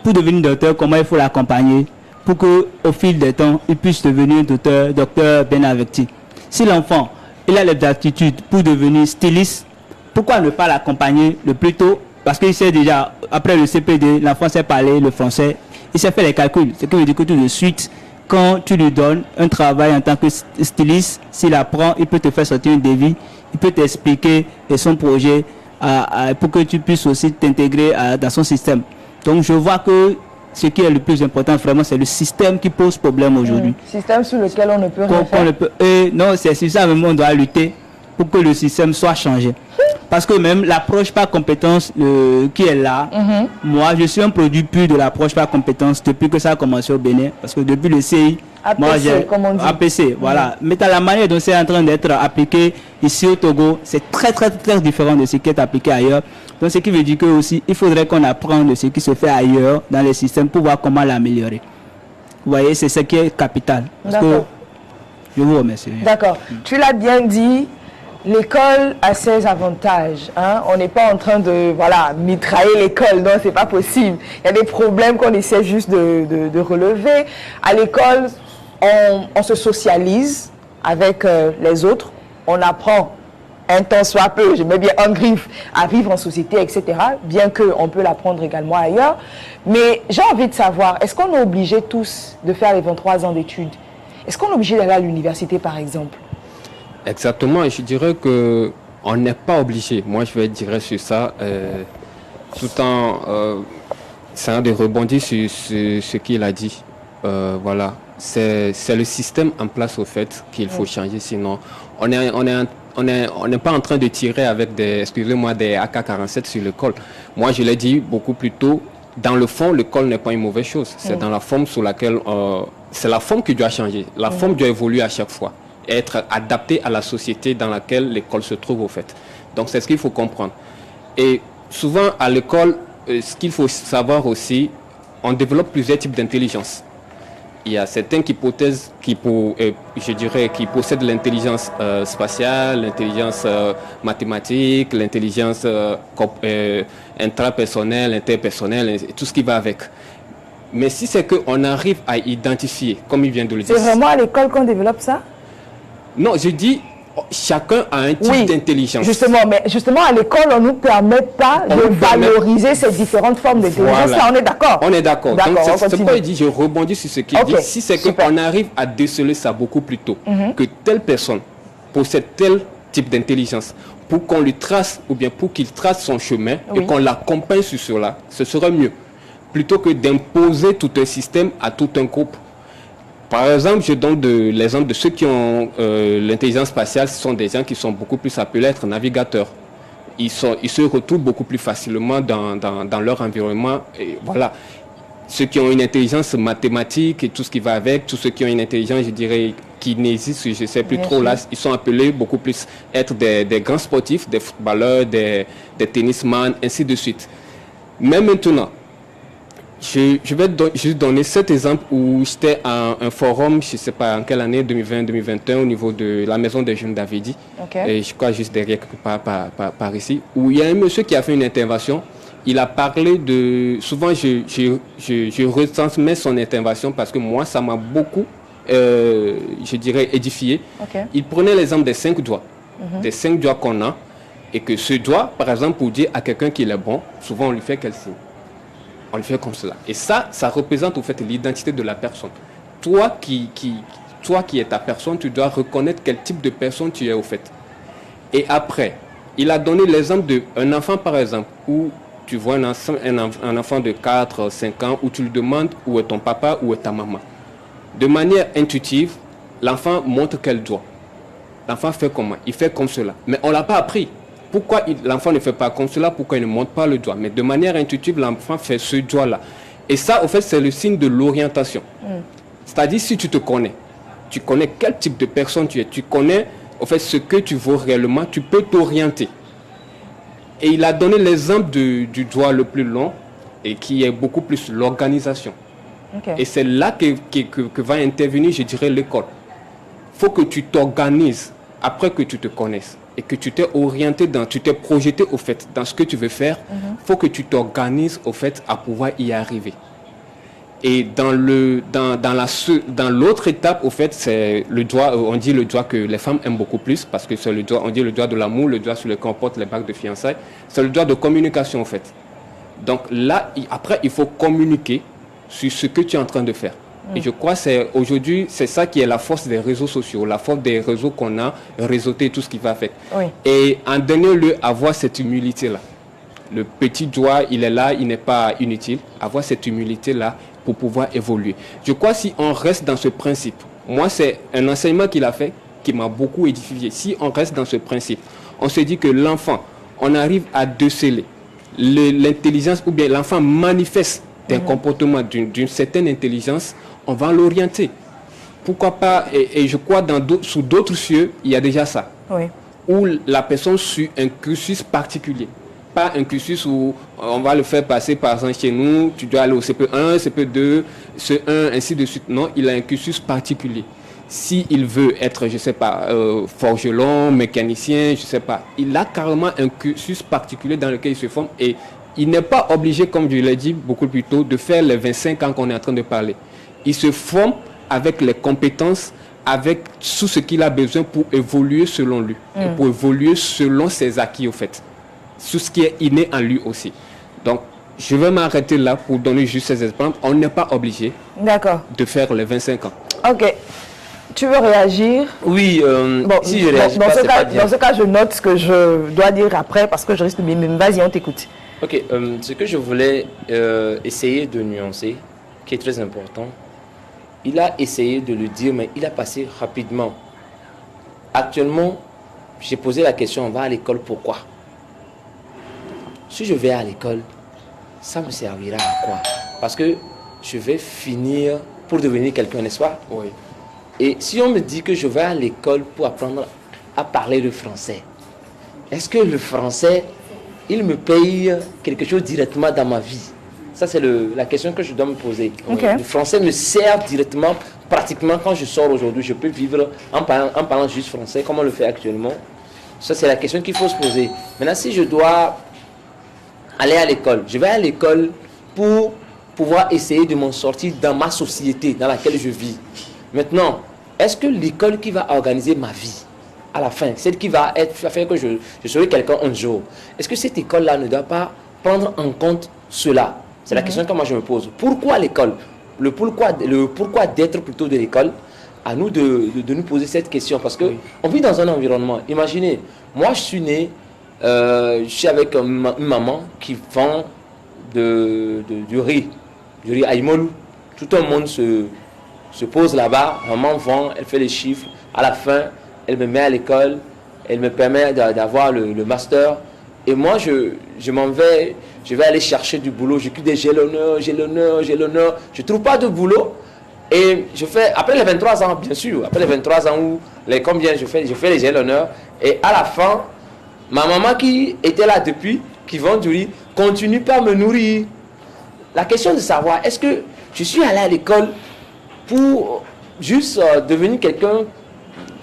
Pour devenir docteur, comment il faut l'accompagner pour qu'au fil des temps, il puisse devenir docteur bien averti. Si l'enfant il a les aptitudes pour devenir styliste, pourquoi ne pas l'accompagner le plus tôt? Parce qu'il sait déjà, après le CPD, l'enfant sait parler le français, il sait faire les calculs. Ce qui veut dire que tout de suite, quand tu lui donnes un travail en tant que styliste, s'il apprend, il peut te faire sortir un devis, il peut t'expliquer son projet pour que tu puisses aussi t'intégrer dans son système. Donc je vois que ce qui est le plus important vraiment, c'est le système qui pose problème aujourd'hui. Système sur lequel on ne peut rien faire. Non, c'est sur ça même on doit lutter pour que le système soit changé. Parce que même l'approche par compétence qui est là, moi je suis un produit pur de l'approche par compétence depuis que ça a commencé au Bénin. Parce que depuis le CI, moi j'ai APC, voilà. Mais dans la manière dont c'est en train d'être appliqué ici au Togo, c'est très différent de ce qui est appliqué ailleurs. Donc ce qui veut dire que aussi, il faudrait qu'on apprenne de ce qui se fait ailleurs dans les systèmes pour voir comment l'améliorer. Vous voyez, c'est ce qui est capital. Parce que, je vous remercie. D'accord. Tu l'as bien dit. L'école a ses avantages. Hein? On n'est pas en train de mitrailler l'école. Non, c'est pas possible. Il y a des problèmes qu'on essaie juste de relever. À l'école, on se socialise avec les autres. On apprend un temps soit peu, je mets bien en griffe, à vivre en société, etc. Bien qu'on peut l'apprendre également ailleurs. Mais j'ai envie de savoir, est-ce qu'on est obligé tous de faire les 23 ans d'études? Est-ce qu'on est obligé d'aller à l'université, par exemple? Exactement, et je dirais qu'on n'est pas obligé. Moi, je vais dire sur ça, tout en essayant de rebondir sur ce qu'il a dit. Voilà, c'est le système en place au fait qu'il faut changer, sinon on n'est pas en train de tirer avec des AK-47 sur le col. Moi, je l'ai dit beaucoup plus tôt, dans le fond, le col n'est pas une mauvaise chose. C'est dans la forme sur laquelle... c'est la forme qui doit changer. La forme doit évoluer à chaque fois. Et être adapté à la société dans laquelle l'école se trouve au fait. Donc c'est ce qu'il faut comprendre. Et souvent à l'école, ce qu'il faut savoir aussi, on développe plusieurs types d'intelligence. Il y a certaines hypothèses qui possèdent l'intelligence spatiale, l'intelligence mathématique, l'intelligence intrapersonnelle, interpersonnelle, et tout ce qui va avec. Mais si c'est qu'on arrive à identifier, comme il vient de le dire... C'est vraiment à l'école qu'on développe ça? Non, je dis, chacun a un type d'intelligence. Justement, à l'école, on ne nous permet pas de valoriser ces différentes formes d'intelligence. Voilà. Ça, on est d'accord? On est d'accord. Donc, c'est pourquoi il dit, je rebondis sur ce qu'il dit. Si c'est qu'on arrive à déceler ça beaucoup plus tôt, que telle personne possède tel type d'intelligence, pour qu'on lui trace, ou bien pour qu'il trace son chemin, et qu'on l'accompagne sur cela, ce serait mieux. Plutôt que d'imposer tout un système à tout un groupe. Par exemple, je donne l'exemple de ceux qui ont l'intelligence spatiale. Ce sont des gens qui sont beaucoup plus appelés à être navigateurs. Ils se retrouvent beaucoup plus facilement dans leur environnement. Et voilà. Ceux qui ont une intelligence mathématique et tout ce qui va avec, tous ceux qui ont une intelligence, je dirais, kinésiste, je ne sais plus trop, là, ils sont appelés beaucoup plus à être des grands sportifs, des footballeurs, des tennisman, ainsi de suite. Mais maintenant, je vais juste donner cet exemple où j'étais à un forum, je ne sais pas en quelle année, 2020-2021, au niveau de la Maison des Jeunes d'Avedi, et je crois juste derrière par ici, où il y a un monsieur qui a fait une intervention. Il a parlé de... Souvent, je retransmets son intervention parce que moi, ça m'a beaucoup, je dirais, édifié. Il prenait l'exemple des 5 doigts, des 5 doigts qu'on a, et que ce doigt, par exemple, pour dire à quelqu'un qu'il est bon, souvent on lui fait quel signe? On le fait comme cela. Et ça représente au fait l'identité de la personne. Toi qui es ta personne, tu dois reconnaître quel type de personne tu es au fait. Et après, il a donné l'exemple d'un enfant par exemple, où tu vois un enfant de 4, 5 ans, où tu lui demandes où est ton papa, où est ta maman. De manière intuitive, l'enfant montre quel doigt. L'enfant fait comment? Il fait comme cela. Mais on ne l'a pas appris. Pourquoi l'enfant ne fait pas comme cela? Pourquoi il ne monte pas le doigt? Mais de manière intuitive, l'enfant fait ce doigt-là. Et ça, au fait, c'est le signe de l'orientation. C'est-à-dire, si tu te connais, tu connais quel type de personne tu es, tu connais au fait, ce que tu vaux réellement, tu peux t'orienter. Et il a donné l'exemple du droit le plus long et qui est beaucoup plus l'organisation. Ok. Et c'est là que va intervenir, je dirais, l'école. Il faut que tu t'organises après que tu te connaisses et que tu t'es orienté, tu t'es projeté au fait dans ce que tu veux faire. Il faut que tu t'organises au fait à pouvoir y arriver. Et dans l'autre étape, au fait, c'est le droit, on dit le droit que les femmes aiment beaucoup plus parce que c'est le droit, on dit le droit de l'amour, le droit sur lequel on porte les bagues de fiançailles. C'est le droit de communication, en fait. Donc là, après, il faut communiquer sur ce que tu es en train de faire. Et je crois que aujourd'hui, c'est ça qui est la force des réseaux sociaux, la force des réseaux qu'on a, réseauté, tout ce qui va avec. Oui. Et en dernier lieu, avoir cette humilité-là. Le petit doigt, il est là, il n'est pas inutile. Avoir cette humilité-là pour pouvoir évoluer. Je crois que si on reste dans ce principe, moi c'est un enseignement qu'il a fait qui m'a beaucoup édifié. Si on reste dans ce principe, on se dit que l'enfant, on arrive à déceler l'intelligence ou bien l'enfant manifeste un comportement d'une certaine intelligence, on va l'orienter. Pourquoi pas, et je crois sous d'autres cieux, il y a déjà ça. Oui. Où la personne suit un cursus particulier. Pas un cursus où on va le faire passer, par exemple, chez nous, tu dois aller au CP1, CP2, CE1, ainsi de suite. Non, il a un cursus particulier. S'il veut être, je ne sais pas, forgeron, mécanicien, je ne sais pas, il a carrément un cursus particulier dans lequel il se forme et il n'est pas obligé, comme je l'ai dit beaucoup plus tôt, de faire les 25 ans qu'on est en train de parler. Il se forme avec les compétences, avec tout ce qu'il a besoin pour évoluer selon lui, et pour évoluer selon ses acquis, au fait. Tout ce qui est inné en lui aussi. Donc, je vais m'arrêter là pour donner juste ces exemples. On n'est pas obligé de faire les 25 ans. Ok. Tu veux réagir? Oui, si je réagis dans pas, ce c'est cas, pas bien. dans ce cas, je note ce que je dois dire après parce que je risque de m'émener. Vas-y, on t'écoute. Ok, ce que je voulais essayer de nuancer, qui est très important, il a essayé de le dire, mais il a passé rapidement. Actuellement, j'ai posé la question, on va à l'école, pourquoi? Si je vais à l'école, ça me servira à quoi? Parce que je vais finir pour devenir quelqu'un, n'est-ce pas? Oui. Et si on me dit que je vais à l'école pour apprendre à parler le français, est-ce que le français, il me paye quelque chose directement dans ma vie? Ça, c'est la question que je dois me poser. Okay. Le français me sert directement, pratiquement, quand je sors aujourd'hui, je peux vivre en parlant juste français, comme on le fait actuellement. Ça, c'est la question qu'il faut se poser. Maintenant, si je dois aller à l'école, je vais à l'école pour pouvoir essayer de m'en sortir dans ma société dans laquelle je vis. Maintenant, est-ce que l'école qui va organiser ma vie à la fin, celle qui va faire que je serai quelqu'un un jour, est-ce que cette école-là ne doit pas prendre en compte cela? C'est la question que moi je me pose. Pourquoi l'école? Le pourquoi d'être plutôt de l'école? À nous de nous poser cette question parce que on vit dans un environnement. Imaginez, moi je suis né, je suis avec une maman qui vend du riz à Imolou. Tout le monde se pose là-bas, maman vend, elle fait les chiffres. À la fin, elle me met à l'école, elle me permet d'avoir le master. Et moi, je m'en vais, je vais aller chercher du boulot. Je crie des j'ai l'honneur. Je ne trouve pas de boulot. Et je fais, après les 23 ans, bien sûr, après les 23 ans où, combien je fais les j'ai l'honneur. Et à la fin, ma maman qui était là depuis, qui vend du riz, continue pas à me nourrir. La question de savoir, est-ce que je suis allé à l'école pour juste devenir quelqu'un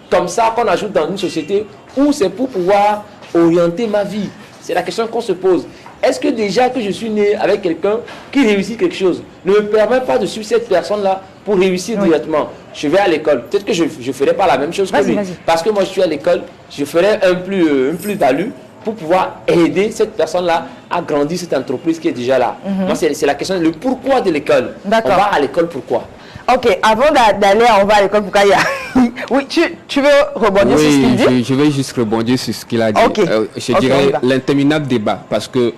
comme ça qu'on ajoute dans une société ou c'est pour pouvoir orienter ma vie? C'est la question qu'on se pose. Est-ce que déjà que je suis né avec quelqu'un qui réussit quelque chose ne me permet pas de suivre cette personne-là pour réussir directement? Je vais à l'école. Peut-être que je ne ferai pas la même chose que lui. Parce que moi, je suis à l'école, je ferai un plus-value pour pouvoir aider cette personne-là à grandir cette entreprise qui est déjà là. Moi, c'est la question, le pourquoi de l'école. On va à l'école pourquoi? Ok, avant d'aller on va à l'école pourquoi il y a... Oui, tu veux rebondir sur ce qu'il dit? Oui, je vais juste rebondir sur ce qu'il a dit. Okay. Je dirais l'interminable débat parce que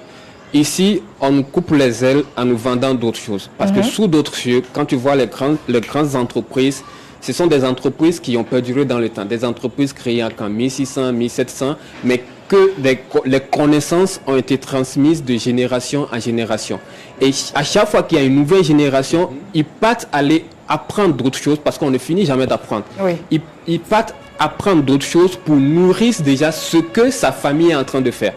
ici, on nous coupe les ailes en nous vendant d'autres choses. Parce que sous d'autres cieux, quand tu vois les grandes entreprises, Ce sont des entreprises qui ont perduré dans le temps, des entreprises créées en 1600, 1700, mais que les connaissances ont été transmises de génération en génération. Et à chaque fois qu'il y a une nouvelle génération, ils partent aller apprendre d'autres choses parce qu'on ne finit jamais d'apprendre. Oui. Ils partent apprendre d'autres choses pour nourrir déjà ce que sa famille est en train de faire.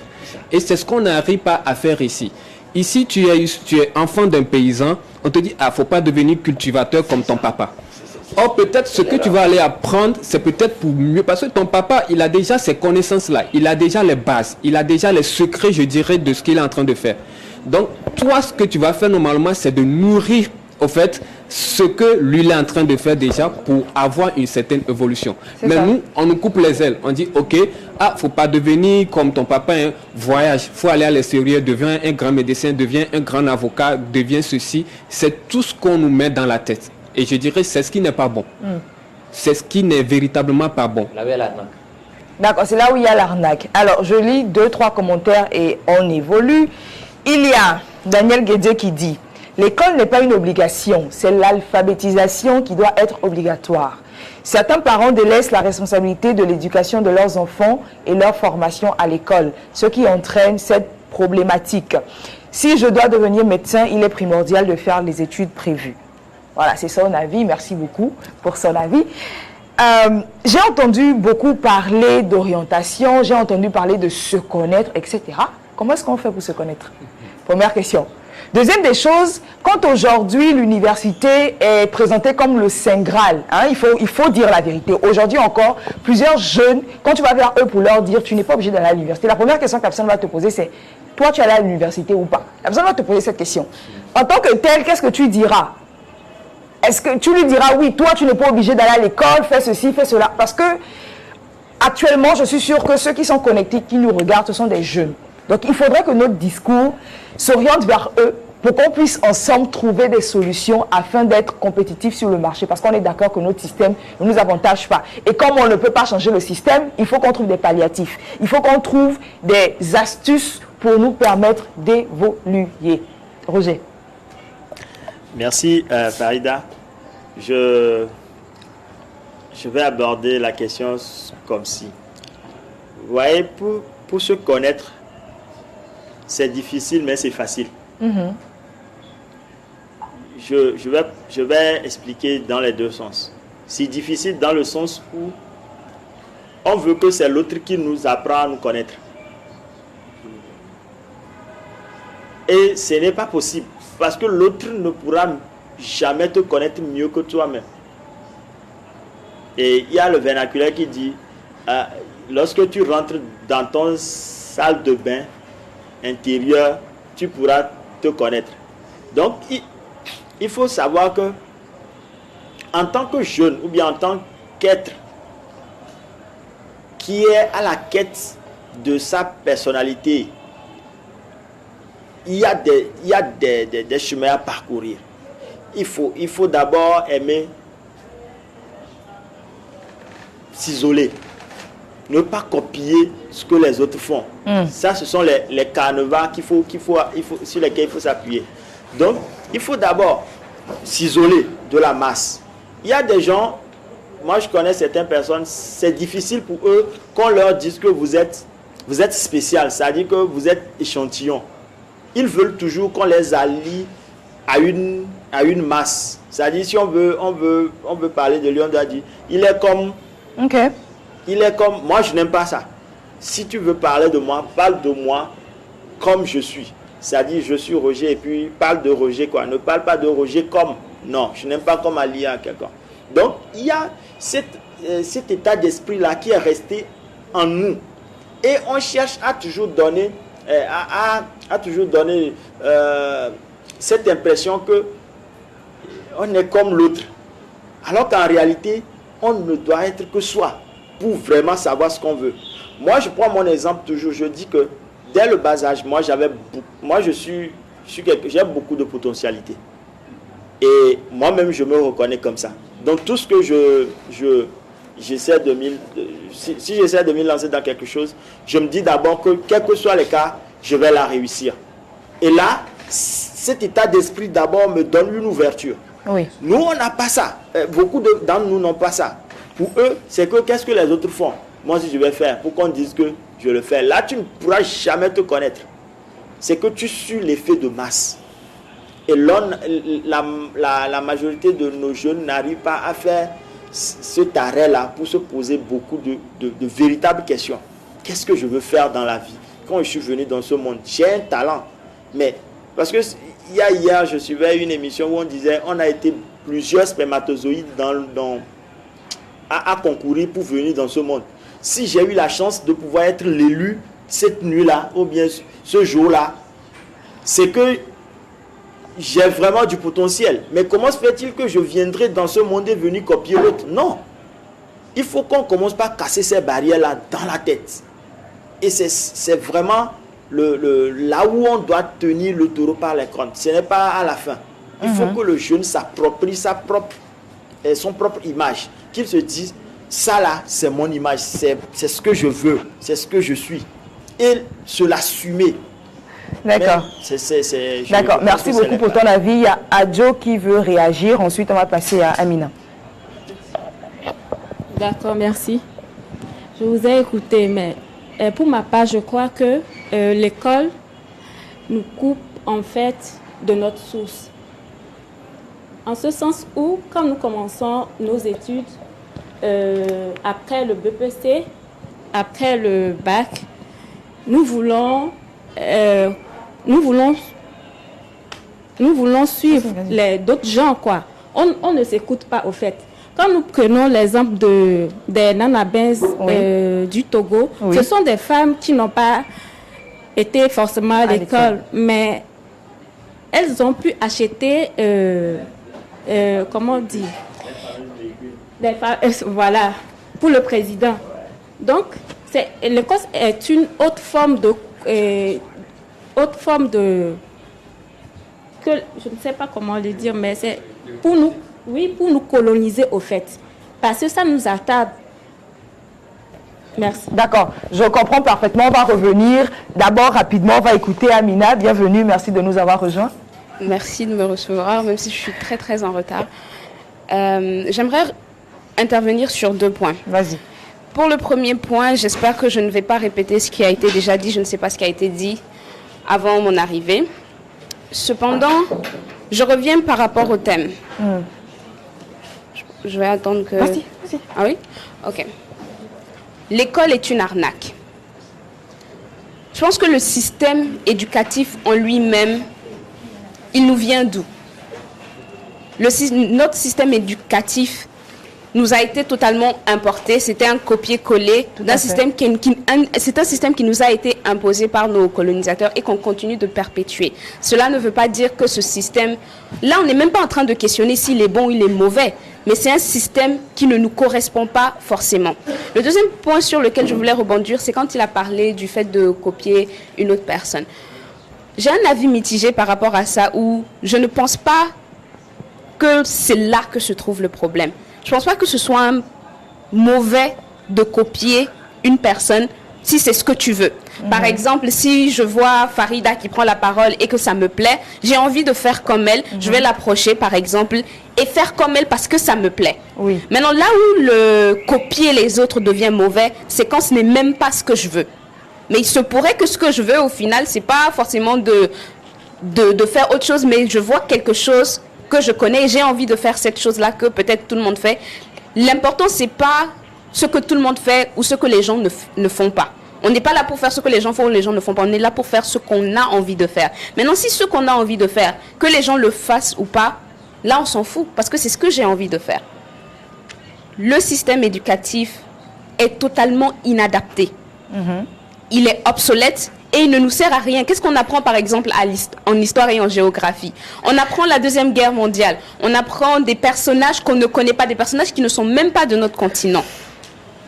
Et c'est ce qu'on n'arrive pas à faire ici. Ici, tu es enfant d'un paysan, on te dit, faut pas devenir cultivateur comme ton papa. Or, peut-être ce que tu vas aller apprendre, c'est peut-être pour mieux, parce que ton papa, il a déjà ces connaissances-là, il a déjà les bases, il a déjà les secrets, je dirais, de ce qu'il est en train de faire. Donc, toi, ce que tu vas faire normalement, c'est de nourrir, au fait, ce que lui il est en train de faire déjà pour avoir une certaine évolution. Mais nous, on nous coupe les ailes. On dit, ok, faut pas devenir comme ton papa, hein, voyage, faut aller à l'extérieur, deviens un grand médecin, deviens un grand avocat, deviens ceci. C'est tout ce qu'on nous met dans la tête. Et je dirais, c'est ce qui n'est pas bon. C'est ce qui n'est véritablement pas bon. La belle arnaque. D'accord, c'est là où il y a l'arnaque. Alors, je lis 2-3 commentaires et on évolue. Il y a Daniel Guédier qui dit « L'école n'est pas une obligation, c'est l'alphabétisation qui doit être obligatoire. Certains parents délaissent la responsabilité de l'éducation de leurs enfants et leur formation à l'école, ce qui entraîne cette problématique. Si je dois devenir médecin, il est primordial de faire les études prévues. » Voilà, c'est son avis. Merci beaucoup pour son avis. J'ai entendu beaucoup parler d'orientation, j'ai entendu parler de se connaître, etc. Comment est-ce qu'on fait pour se connaître? Première question. Deuxième des choses, quand aujourd'hui l'université est présentée comme le Saint Graal, hein, il faut dire la vérité. Aujourd'hui encore, plusieurs jeunes, quand tu vas vers eux pour leur dire tu n'es pas obligé d'aller à l'université, la première question que la personne va te poser c'est toi tu es allé à l'université ou pas? La personne va te poser cette question. En tant que tel, qu'est-ce que tu diras? Est-ce que tu lui diras oui, toi tu n'es pas obligé d'aller à l'école, fais ceci, fais cela? Parce que actuellement, je suis sûr que ceux qui sont connectés, qui nous regardent, ce sont des jeunes. Donc il faudrait que notre discours s'oriente vers eux pour qu'on puisse ensemble trouver des solutions afin d'être compétitifs sur le marché. Parce qu'on est d'accord que notre système ne nous avantage pas. Et comme on ne peut pas changer le système, il faut qu'on trouve des palliatifs. Il faut qu'on trouve des astuces pour nous permettre d'évoluer. Roger. Merci Farida. Je vais aborder la question comme si. Vous voyez, pour se connaître, c'est difficile, mais c'est facile. Je vais expliquer dans les deux sens. C'est difficile dans le sens où on veut que c'est l'autre qui nous apprend à nous connaître. Et ce n'est pas possible. Parce que l'autre ne pourra jamais te connaître mieux que toi-même. Et il y a le vernaculaire qui dit, lorsque tu rentres dans ton salle de bain intérieure, tu pourras te connaître. Donc, il faut savoir que, en tant que jeune, ou bien en tant qu'être qui est à la quête de sa personnalité, il y a des chemins à parcourir. Il faut d'abord aimer s'isoler. Ne pas copier ce que les autres font. Ça, ce sont les canevas sur lesquels il faut s'appuyer. Donc, il faut d'abord s'isoler de la masse. Il y a des gens, moi je connais certaines personnes, c'est difficile pour eux qu'on leur dise que vous êtes spécial, c'est-à-dire que vous êtes échantillon. Ils veulent toujours qu'on les allie à une masse. C'est-à-dire, si on veut parler de lui, on doit dire, il est comme... Moi, je n'aime pas ça. Si tu veux parler de moi, parle de moi comme je suis. C'est-à-dire, je suis Roger, et puis parle de Roger, quoi. Ne parle pas de Roger comme... Non, je n'aime pas comme allié à quelqu'un. Donc, il y a cet état d'esprit-là qui est resté en nous. Et on cherche à toujours donner... a toujours donné cette impression que on est comme l'autre, alors qu'en réalité on ne doit être que soi pour vraiment savoir ce qu'on veut. Moi je prends mon exemple toujours, je dis que dès le bas âge, j'ai beaucoup de potentialité et moi-même je me reconnais comme ça. Donc tout ce que j'essaie si j'essaie de me lancer dans quelque chose, je me dis d'abord que quel que soit le cas, je vais la réussir. Et là, cet état d'esprit d'abord me donne une ouverture. Oui. Nous, on n'a pas ça. Beaucoup d'entre nous n'ont pas ça. Pour eux, c'est que qu'est-ce que les autres font? Moi, si je vais faire, pour qu'on dise que je le fais. Là, tu ne pourras jamais te connaître. C'est que tu suis l'effet de masse. Et la majorité de nos jeunes n'arrivent pas à faire cet arrêt-là pour se poser beaucoup de véritables questions. Qu'est-ce que je veux faire dans la vie? Quand je suis venu dans ce monde, j'ai un talent. Mais, parce que hier, je suivais une émission où on disait on a été plusieurs spermatozoïdes à concourir pour venir dans ce monde. Si j'ai eu la chance de pouvoir être l'élu cette nuit-là, ou bien ce jour-là, c'est que j'ai vraiment du potentiel. Mais comment se fait-il que je viendrai dans ce monde et venir copier l'autre? Non. Il faut qu'on commence par casser ces barrières-là dans la tête. Et c'est vraiment là où on doit tenir le taureau par les cornes. Ce n'est pas à la fin. Il faut que le jeune s'approprie son propre image. Qu'il se dise, ça là, c'est mon image, c'est ce que je veux, c'est ce que je suis. Et se l'assumer. D'accord. D'accord, merci beaucoup pour ton avis. Il y a Adjo qui veut réagir. Ensuite, on va passer à Amina. D'accord, merci. Je vous ai écouté, mais pour ma part, je crois que l'école nous coupe en fait de notre source. En ce sens où, quand nous commençons nos études, après le BPC, après le bac, nous voulons suivre d'autres gens, quoi. On ne s'écoute pas, au fait. Quand nous prenons l'exemple des Nana Benz du Togo, ce sont des femmes qui n'ont pas été forcément à l'école, mais elles ont pu acheter, comment on dit, voilà, pour le président. Donc, l'école est une autre forme de que je ne sais pas comment le dire, mais c'est pour nous coloniser au fait, parce que ça nous attarde. Merci. D'accord, je comprends parfaitement. On va revenir. D'abord, rapidement, on va écouter Amina. Bienvenue, merci de nous avoir rejoints. Merci de me recevoir, même si je suis très très en retard. J'aimerais intervenir sur 2 points. Vas-y. Pour le premier point, j'espère que je ne vais pas répéter ce qui a été déjà dit. Je ne sais pas ce qui a été dit avant mon arrivée. Cependant, je reviens par rapport au thème. Je vais attendre que... Vas-y. Ah oui? Ok. L'école est une arnaque. Je pense que le système éducatif en lui-même, il nous vient d'où? Notre système éducatif nous a été totalement importé. C'était un copier-coller d'un système c'est un système qui nous a été imposé par nos colonisateurs et qu'on continue de perpétuer. Cela ne veut pas dire que ce système... Là, on n'est même pas en train de questionner s'il est bon ou il est mauvais, mais c'est un système qui ne nous correspond pas forcément. Le deuxième point sur lequel je voulais rebondir, c'est quand il a parlé du fait de copier une autre personne. J'ai un avis mitigé par rapport à ça, où je ne pense pas que c'est là que se trouve le problème. Je ne pense pas que ce soit mauvais de copier une personne si c'est ce que tu veux. Par exemple, si je vois Farida qui prend la parole et que ça me plaît, j'ai envie de faire comme elle, je vais l'approcher par exemple et faire comme elle parce que ça me plaît. Oui. Maintenant, là où le copier les autres devient mauvais, c'est quand ce n'est même pas ce que je veux. Mais il se pourrait que ce que je veux au final, c'est pas forcément de faire autre chose, mais je vois quelque chose que je connais et j'ai envie de faire cette chose-là que peut-être tout le monde fait. L'important, c'est pas ce que tout le monde fait ou ce que les gens ne font pas. On n'est pas là pour faire ce que les gens font ou les gens ne font pas. On est là pour faire ce qu'on a envie de faire. Maintenant, si ce qu'on a envie de faire, que les gens le fassent ou pas, là, on s'en fout parce que c'est ce que j'ai envie de faire. Le système éducatif est totalement inadapté. Il est obsolète et il ne nous sert à rien. Qu'est-ce qu'on apprend par exemple en histoire et en géographie? On apprend la Deuxième Guerre mondiale. On apprend des personnages qu'on ne connaît pas, des personnages qui ne sont même pas de notre continent.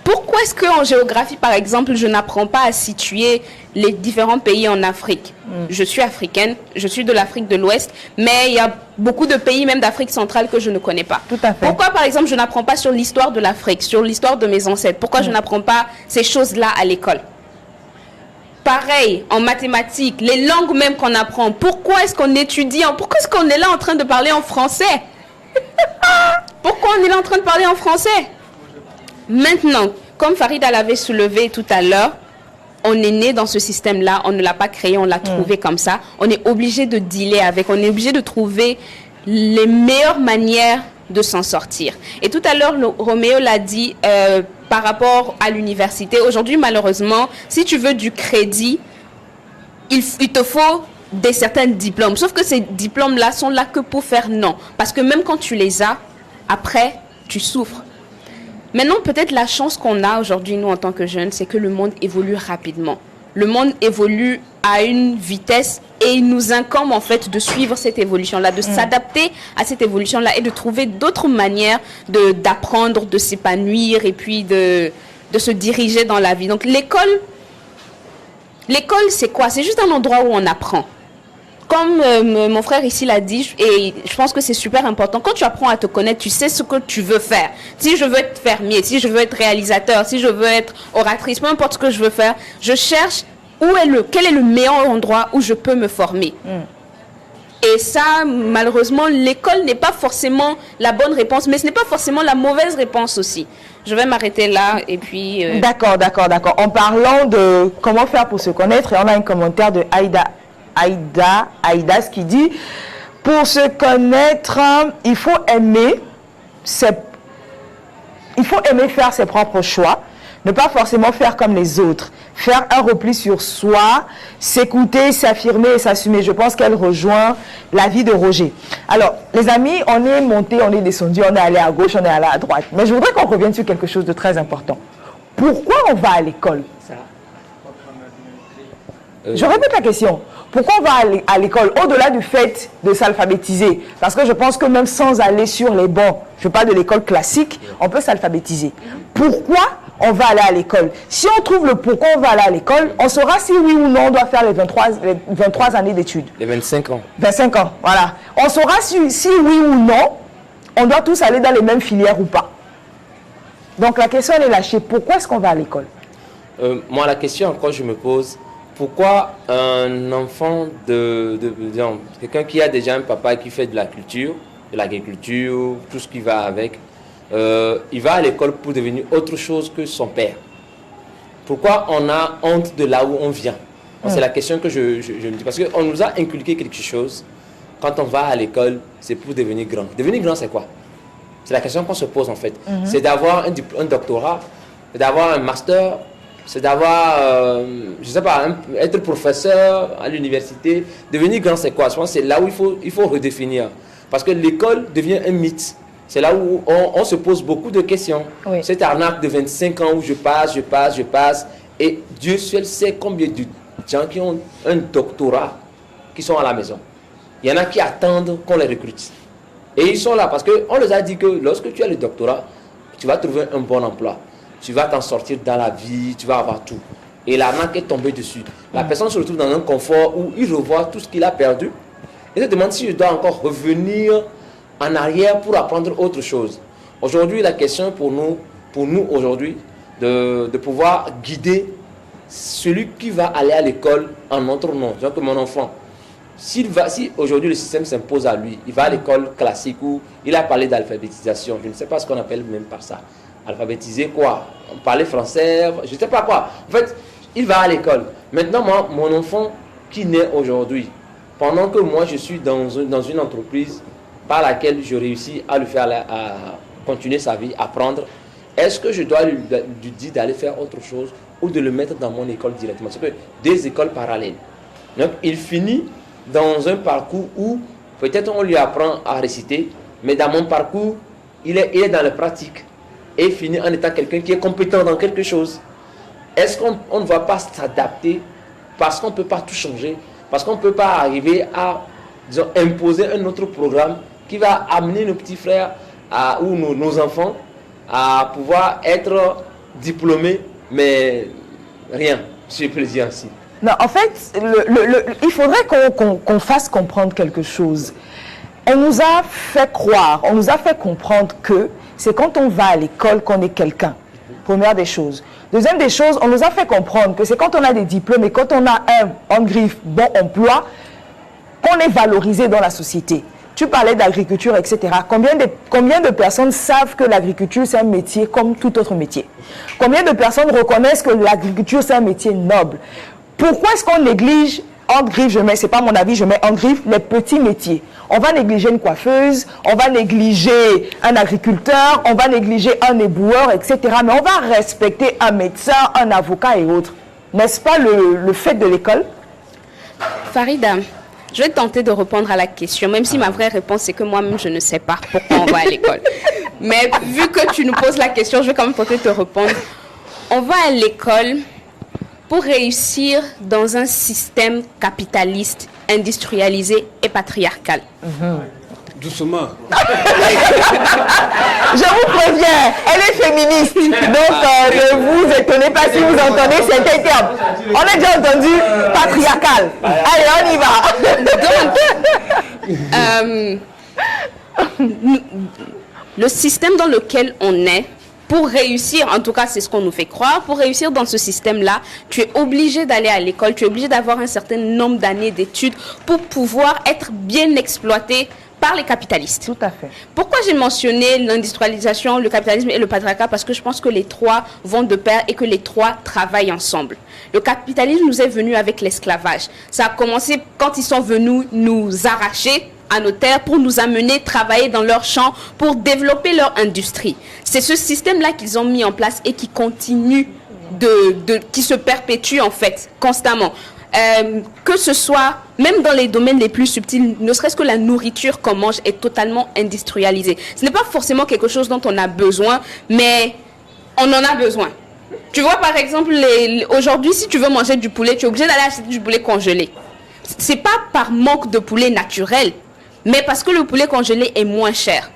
Pourquoi est-ce qu'en géographie, par exemple, je n'apprends pas à situer les différents pays en Afrique? Je suis africaine, je suis de l'Afrique de l'Ouest, mais il y a beaucoup de pays, même d'Afrique centrale, que je ne connais pas. Tout à fait. Pourquoi, par exemple, je n'apprends pas sur l'histoire de l'Afrique, sur l'histoire de mes ancêtres? Pourquoi je n'apprends pas ces choses-là à l'école? Pareil, en mathématiques, les langues même qu'on apprend. Pourquoi est-ce qu'on étudie? Pourquoi est-ce qu'on est là en train de parler en français? Pourquoi on est là en train de parler en français? Maintenant, comme Farida l'avait soulevé tout à l'heure, on est né dans ce système-là, on ne l'a pas créé, on l'a trouvé comme ça. On est obligé de dealer avec, on est obligé de trouver les meilleures manières de s'en sortir. Et tout à l'heure, Roméo l'a dit par rapport à l'université. Aujourd'hui, malheureusement, si tu veux du crédit, il te faut certains diplômes. Sauf que ces diplômes-là sont là que pour faire non. Parce que même quand tu les as, après, tu souffres. Maintenant, peut-être la chance qu'on a aujourd'hui, nous, en tant que jeunes, c'est que le monde évolue rapidement. Le monde évolue à une vitesse et il nous incombe, en fait, de suivre cette évolution-là, de s'adapter à cette évolution-là et de trouver d'autres manières d'apprendre, de s'épanouir et puis de se diriger dans la vie. Donc, l'école, c'est quoi? C'est juste un endroit où on apprend. Comme mon frère ici l'a dit, et je pense que c'est super important, quand tu apprends à te connaître, tu sais ce que tu veux faire. Si je veux être fermier, si je veux être réalisateur, si je veux être oratrice, peu importe ce que je veux faire, je cherche quel est le meilleur endroit où je peux me former. Et ça, malheureusement, l'école n'est pas forcément la bonne réponse, mais ce n'est pas forcément la mauvaise réponse aussi. Je vais m'arrêter là et puis... D'accord. En parlant de comment faire pour se connaître, et on a un commentaire de Aïda, ce qui dit, pour se connaître, il faut aimer faire ses propres choix, ne pas forcément faire comme les autres, faire un repli sur soi, s'écouter, s'affirmer et s'assumer. Je pense qu'elle rejoint l'avis de Roger. Alors, les amis, on est monté, on est descendu, on est allé à gauche, on est allé à droite. Mais je voudrais qu'on revienne sur quelque chose de très important. Pourquoi on va à l'école? Je répète la question. Pourquoi on va à l'école, au-delà du fait de s'alphabétiser? Parce que je pense que même sans aller sur les bancs, je parle de l'école classique, on peut s'alphabétiser. Pourquoi on va aller à l'école? Si on trouve le pourquoi on va aller à l'école, on saura si oui ou non on doit faire les 23 années d'études. Les 25 ans. 25 ans, voilà. On saura si oui ou non, on doit tous aller dans les mêmes filières ou pas. Donc la question elle est lâchée. Pourquoi est-ce qu'on va à l'école? Moi, la question encore je me pose, pourquoi un enfant quelqu'un qui a déjà un papa qui fait de la culture, de l'agriculture, tout ce qui va avec, il va à l'école pour devenir autre chose que son père? Pourquoi on a honte de là où on vient? C'est la question que je me dis. Parce qu'on nous a inculqué quelque chose. Quand on va à l'école, c'est pour devenir grand. Devenir grand, c'est quoi? C'est la question qu'on se pose en fait. C'est d'avoir un doctorat, c'est d'avoir un master, c'est d'avoir, je sais pas, être professeur à l'université. Devenir grand, c'est quoi? Je pense que c'est là où il faut redéfinir. Parce que l'école devient un mythe. C'est là où on se pose beaucoup de questions. Oui. Cette arnaque de 25 ans où je passe. Et Dieu seul sait combien de gens qui ont un doctorat qui sont à la maison. Il y en a qui attendent qu'on les recrute. Et ils sont là parce qu'on les a dit que lorsque tu as le doctorat, tu vas trouver un bon emploi. Tu vas t'en sortir dans la vie, tu vas avoir tout. Et l'arnaque est tombée dessus. La personne se retrouve dans un confort où il revoit tout ce qu'il a perdu. Et se demande si je dois encore revenir en arrière pour apprendre autre chose. Aujourd'hui, la question pour nous aujourd'hui, de pouvoir guider celui qui va aller à l'école en notre nom. Donc mon enfant, si aujourd'hui le système s'impose à lui, il va à l'école classique où il a parlé d'alphabétisation. Je ne sais pas ce qu'on appelle même par ça. Alphabétiser quoi? Parler français, je ne sais pas quoi. En fait, il va à l'école. Maintenant, moi, mon enfant qui naît aujourd'hui, pendant que moi je suis dans une entreprise par laquelle je réussis à lui faire à continuer sa vie, apprendre, est-ce que je dois lui dire d'aller faire autre chose ou de le mettre dans mon école directement? C'est que des écoles parallèles. Donc il finit dans un parcours où peut-être on lui apprend à réciter, mais dans mon parcours, il est dans la pratique et finit en étant quelqu'un qui est compétent dans quelque chose. Est-ce qu'on ne va pas s'adapter parce qu'on ne peut pas tout changer, parce qu'on ne peut pas arriver à, disons, imposer un autre programme qui va amener nos petits frères ou nos enfants à pouvoir être diplômés, mais rien, si je peux le dire ainsi. Non, en fait, il faudrait qu'on fasse comprendre quelque chose. On nous a fait croire, on nous a fait comprendre que c'est quand on va à l'école qu'on est quelqu'un. Première des choses. Deuxième des choses, on nous a fait comprendre que c'est quand on a des diplômes et quand on a en griffe bon emploi qu'on est valorisé dans la société. tu parlais d'agriculture, etc. Combien de personnes savent que l'agriculture, c'est un métier comme tout autre métier? Combien de personnes reconnaissent que l'agriculture, c'est un métier noble? Pourquoi est-ce qu'on néglige, entre griffes, c'est pas mon avis, je mets en griffe, les petits métiers? On va négliger une coiffeuse, on va négliger un agriculteur, on va négliger un éboueur, etc. Mais on va respecter un médecin, un avocat et autres. N'est-ce pas le fait de l'école? Farida, je vais tenter de répondre à la question, même si ma vraie réponse c'est que moi-même je ne sais pas pourquoi on va à l'école. Mais vu que tu nous poses la question, je vais quand même tenter de te répondre. On va à l'école pour réussir dans un système capitaliste, industrialisé et patriarcal. Doucement. Je vous préviens, elle est féministe. Donc, ne vous étonnez pas si vous entendez certains termes. On a déjà entendu patriarcal. Allez, on y va. Le système dans lequel on est, pour réussir, en tout cas c'est ce qu'on nous fait croire, pour réussir dans ce système-là, tu es obligé d'aller à l'école, tu es obligé d'avoir un certain nombre d'années d'études pour pouvoir être bien exploité par les capitalistes. Tout à fait. Pourquoi j'ai mentionné l'industrialisation, le capitalisme et le patriarcat? Parce que je pense que les trois vont de pair et que les trois travaillent ensemble. Le capitalisme nous est venu avec l'esclavage. Ça a commencé quand ils sont venus nous arracher à nos terres pour nous amener travailler dans leurs champs pour développer leur industrie. C'est ce système-là qu'ils ont mis en place et qui continue qui se perpétue en fait constamment. Que ce soit même dans les domaines les plus subtils, ne serait-ce que la nourriture qu'on mange est totalement industrialisée. Ce n'est pas forcément quelque chose dont on a besoin, mais on en a besoin. Tu vois, par exemple, aujourd'hui, si tu veux manger du poulet, tu es obligé d'aller acheter du poulet congelé. C'est pas par manque de poulet naturel, mais parce que le poulet congelé est moins cher.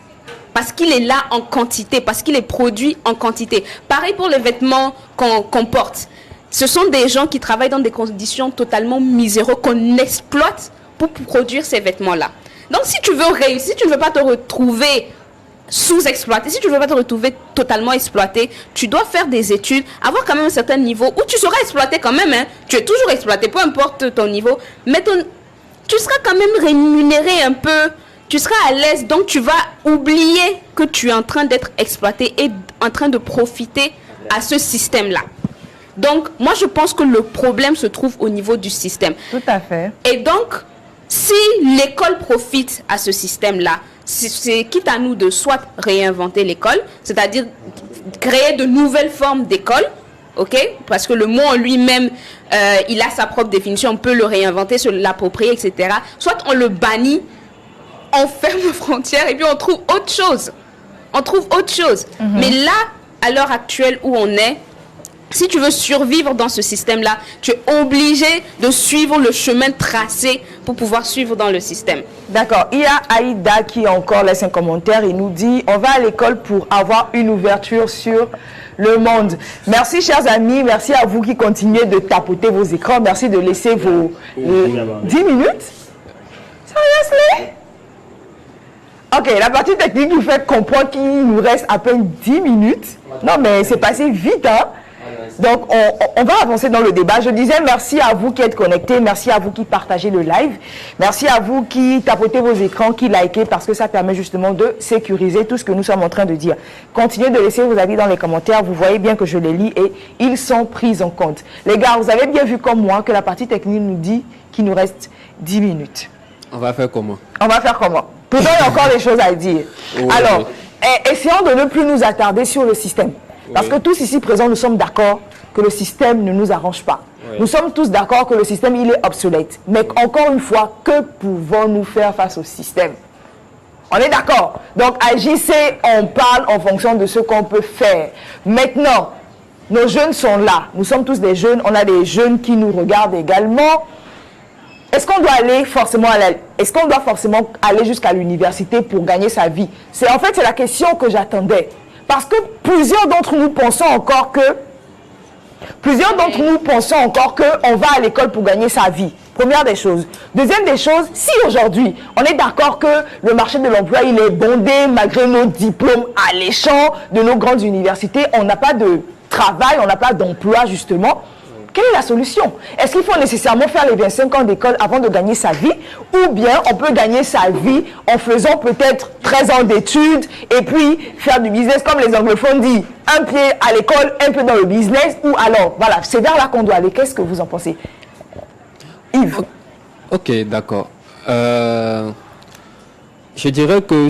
Parce qu'il est là en quantité, parce qu'il est produit en quantité. Pareil pour les vêtements qu'on porte. Ce sont des gens qui travaillent dans des conditions totalement miséreuses qu'on exploite pour produire ces vêtements-là. Donc si tu veux réussir, si tu ne veux pas te retrouver sous-exploité, si tu ne veux pas te retrouver totalement exploité, tu dois faire des études, avoir quand même un certain niveau où tu seras exploité quand même. Hein. Tu es toujours exploité, peu importe ton niveau, mais tu seras quand même rémunéré un peu, tu seras à l'aise, donc tu vas oublier que tu es en train d'être exploité et en train de profiter à ce système-là. Donc, moi, je pense que le problème se trouve au niveau du système. Tout à fait. Et donc, si l'école profite à ce système-là, c'est quitte à nous de soit réinventer l'école, c'est-à-dire créer de nouvelles formes d'école, ok? Parce que le mot en lui-même, il a sa propre définition, on peut le réinventer, se l'approprier, etc. Soit on le bannit, on ferme nos frontières et puis on trouve autre chose. On trouve autre chose. Mais là, à l'heure actuelle où on est, si tu veux survivre dans ce système-là, tu es obligé de suivre le chemin tracé pour pouvoir suivre dans le système. D'accord. Il y a Aïda qui encore laisse un commentaire. Il nous dit, on va à l'école pour avoir une ouverture sur le monde. Merci, chers amis. Merci à vous qui continuez de tapoter vos écrans. Merci de laisser vos 10 minutes. Seriously? Ok, la partie technique nous fait comprendre qu'il nous reste à peine 10 minutes. Non, mais c'est passé vite, hein? Donc, on va avancer dans le débat. Je disais merci à vous qui êtes connectés, merci à vous qui partagez le live, merci à vous qui tapotez vos écrans, qui likez, parce que ça permet justement de sécuriser tout ce que nous sommes en train de dire. Continuez de laisser vos avis dans les commentaires, vous voyez bien que je les lis et ils sont pris en compte. Les gars, vous avez bien vu comme moi que la partie technique nous dit qu'il nous reste 10 minutes. On va faire comment? On va faire comment? Pourtant, il y a encore des choses à dire. Oui. Alors, essayons de ne plus nous attarder sur le système. Parce que tous ici présents, nous sommes d'accord que le système ne nous arrange pas. Oui. Nous sommes tous d'accord que le système, il est obsolète. Mais encore une fois, que pouvons-nous faire face au système? On est d'accord. Donc, agissez, on parle en fonction de ce qu'on peut faire. Maintenant, nos jeunes sont là. Nous sommes tous des jeunes. On a des jeunes qui nous regardent également. Est-ce qu'on doit aller forcément est-ce qu'on doit forcément aller jusqu'à l'université pour gagner sa vie? C'est la question que j'attendais. Parce que plusieurs d'entre nous pensons encore que on va à l'école pour gagner sa vie. Première des choses. Deuxième des choses, si aujourd'hui, on est d'accord que le marché de l'emploi, il est bondé malgré nos diplômes alléchants de nos grandes universités, on n'a pas de travail, on n'a pas d'emploi justement. quelle est la solution? Est-ce qu'il faut nécessairement faire les 25 ans d'école avant de gagner sa vie? Ou bien on peut gagner sa vie en faisant peut-être 13 ans d'études et puis faire du business comme les anglophones disent, un pied à l'école, un peu dans le business, ou alors, voilà, c'est vers là qu'on doit aller. Qu'est-ce que vous en pensez? Yves? Ok, d'accord. Je dirais que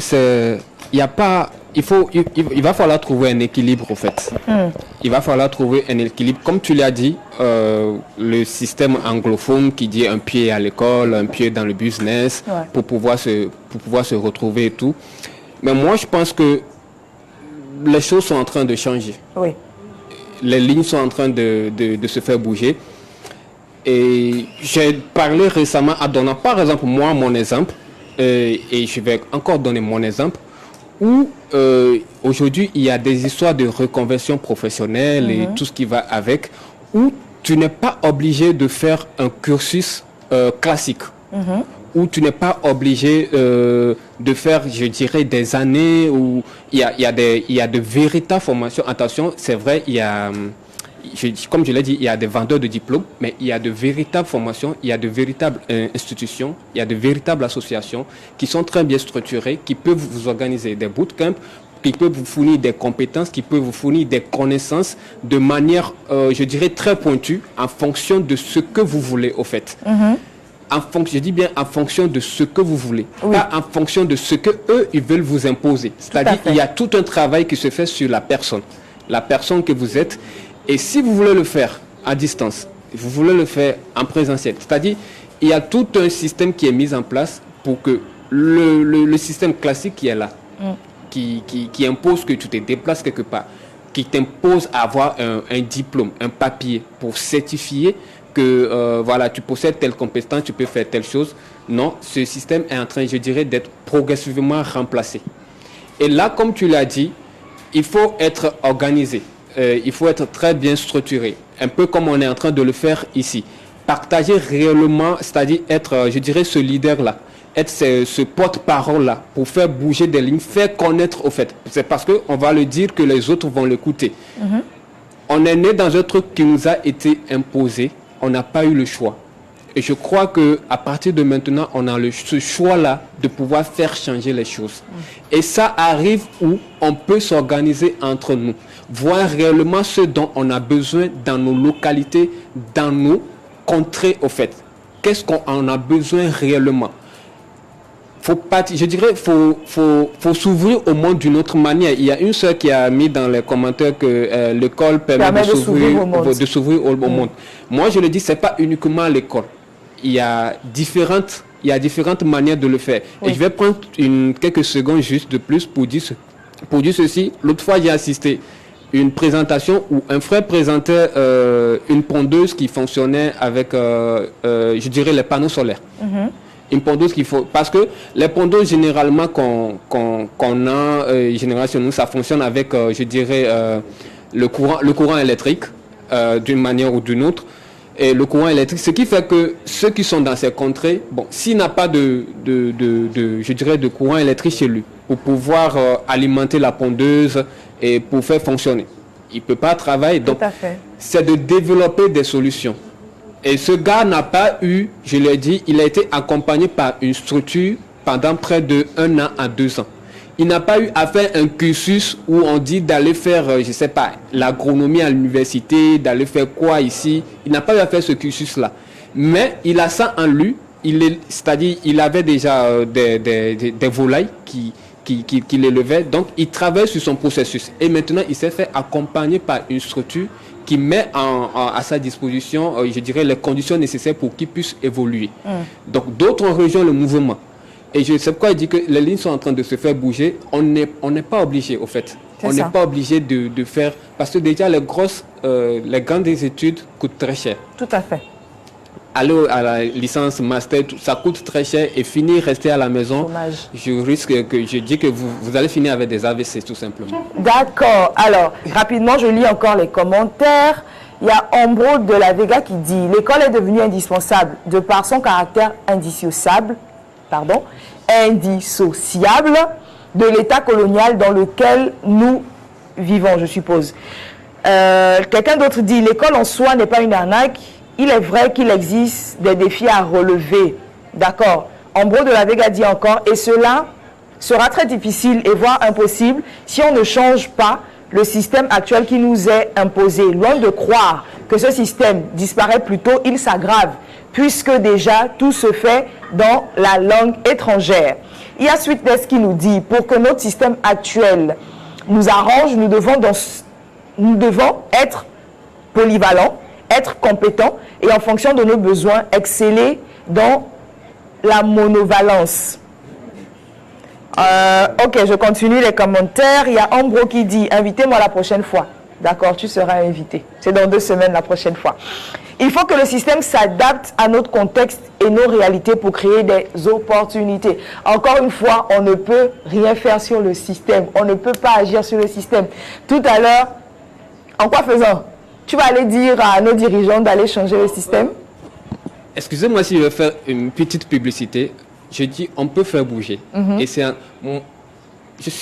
il y a pas, il va falloir trouver un équilibre en fait. Il va falloir trouver un équilibre. Comme tu l'as dit, le système anglophone qui dit un pied à l'école, un pied dans le business, pour pouvoir se retrouver et tout. Mais moi, je pense que les choses sont en train de changer. Oui. Les lignes sont en train de se faire bouger. Et j'ai parlé récemment en donnant par exemple moi mon exemple, et je vais encore donner mon exemple, où aujourd'hui il y a des histoires de reconversion professionnelle et tout ce qui va avec, où tu n'es pas obligé de faire un cursus classique, où tu n'es pas obligé de faire, je dirais, des années où il y a de véritables formations. Attention, c'est vrai, il y a... comme je l'ai dit, il y a des vendeurs de diplômes, mais il y a de véritables formations, il y a de véritables institutions, il y a de véritables associations qui sont très bien structurées, qui peuvent vous organiser des bootcamps, qui peuvent vous fournir des compétences, qui peuvent vous fournir des connaissances de manière, je dirais, très pointue, en fonction de ce que vous voulez, au fait. Je dis bien en fonction de ce que vous voulez, pas en fonction de ce que eux ils veulent vous imposer. C'est-à-dire qu'il y a tout un travail qui se fait sur la personne que vous êtes. Et si vous voulez le faire à distance, vous voulez le faire en présentiel, c'est-à-dire il y a tout un système qui est mis en place pour que le système classique qui est là, qui impose que tu te déplaces quelque part, qui t'impose à avoir un diplôme, un papier pour certifier que voilà, tu possèdes telle compétence, tu peux faire telle chose. Non, ce système est en train, je dirais, d'être progressivement remplacé. Et là, comme tu l'as dit, il faut être organisé. Il faut être très bien structuré, un peu comme on est en train de le faire ici. Partager réellement, c'est-à-dire être, je dirais, ce leader-là, être ce porte-parole-là, pour faire bouger des lignes, faire connaître au fait. C'est parce qu'on va le dire que les autres vont l'écouter. On est né dans un truc qui nous a été imposé, on n'a pas eu le choix. Et je crois qu'à partir de maintenant, on a ce choix-là de pouvoir faire changer les choses. Et ça arrive où on peut s'organiser entre nous, voir réellement ce dont on a besoin dans nos localités, dans nos contrées au fait. Qu'est-ce qu'on en a besoin réellement? Je dirais faut s'ouvrir au monde d'une autre manière. Il y a une sœur qui a mis dans les commentaires que l'école permet de s'ouvrir au monde. Moi, je le dis, c'est pas uniquement l'école. Il y a différentes manières de le faire. Et je vais prendre quelques secondes juste de plus pour dire ceci. L'autre fois, j'ai assisté à une présentation où un frère présentait une pondeuse qui fonctionnait avec, je dirais, les panneaux solaires. Une pondeuse parce que les pondeuses généralement qu'on a généralement chez nous, ça fonctionne avec, je dirais, le courant électrique d'une manière ou d'une autre. Et le courant électrique, ce qui fait que ceux qui sont dans ces contrées, bon, s'il n'a pas je dirais, de courant électrique chez lui, pour pouvoir alimenter la pondeuse et pour faire fonctionner, il ne peut pas travailler. Donc, c'est de développer des solutions. Et ce gars n'a pas eu, je l'ai dit, il a été accompagné par une structure pendant près de 1 an à 2 ans. Il n'a pas eu à faire un cursus où on dit d'aller faire, je ne sais pas, l'agronomie à l'université, d'aller faire quoi ici. Il n'a pas eu à faire ce cursus-là. Mais il a ça en lui. C'est-à-dire, il avait déjà des volailles qui l'élevaient. Donc, il travaille sur son processus. Et maintenant, il s'est fait accompagner par une structure qui met à sa disposition, je dirais, les conditions nécessaires pour qu'il puisse évoluer. Donc, d'autres ont rejoint le mouvement. Et je sais pourquoi il dit que les lignes sont en train de se faire bouger. On n'est pas obligé, au fait. On n'est pas obligé de faire... Parce que déjà, les grandes études coûtent très cher. Tout à fait. Aller à la licence, master, ça coûte très cher. Et rester à la maison, je dis que vous allez finir avec des AVC, tout simplement. D'accord. Alors, rapidement, je lis encore les commentaires. Il y a Ambro de la Vega qui dit « L'école est devenue indispensable de par son caractère indissociable de l'état colonial dans lequel nous vivons, je suppose. Quelqu'un d'autre dit, l'école en soi n'est pas une arnaque. Il est vrai qu'il existe des défis à relever. D'accord. Ambro de la Vega dit encore, et cela sera très difficile et voire impossible si on ne change pas le système actuel qui nous est imposé. Loin de croire que ce système disparaît plutôt, il s'aggrave, puisque déjà tout se fait dans la langue étrangère. Il y a Sweetness qui nous dit, pour que notre système actuel nous arrange, nous devons être polyvalents, être compétents et en fonction de nos besoins, exceller dans la monovalence. Ok, je continue les commentaires. Il y a Ambro qui dit, invitez-moi la prochaine fois. D'accord, tu seras invité. C'est dans 2 semaines la prochaine fois. Il faut que le système s'adapte à notre contexte et nos réalités pour créer des opportunités. Encore une fois, on ne peut rien faire sur le système. On ne peut pas agir sur le système. Tout à l'heure, en quoi faisant? Tu vas aller dire à nos dirigeants d'aller changer le système? Excusez-moi si je vais faire une petite publicité. Je dis, on peut faire bouger. Et c'est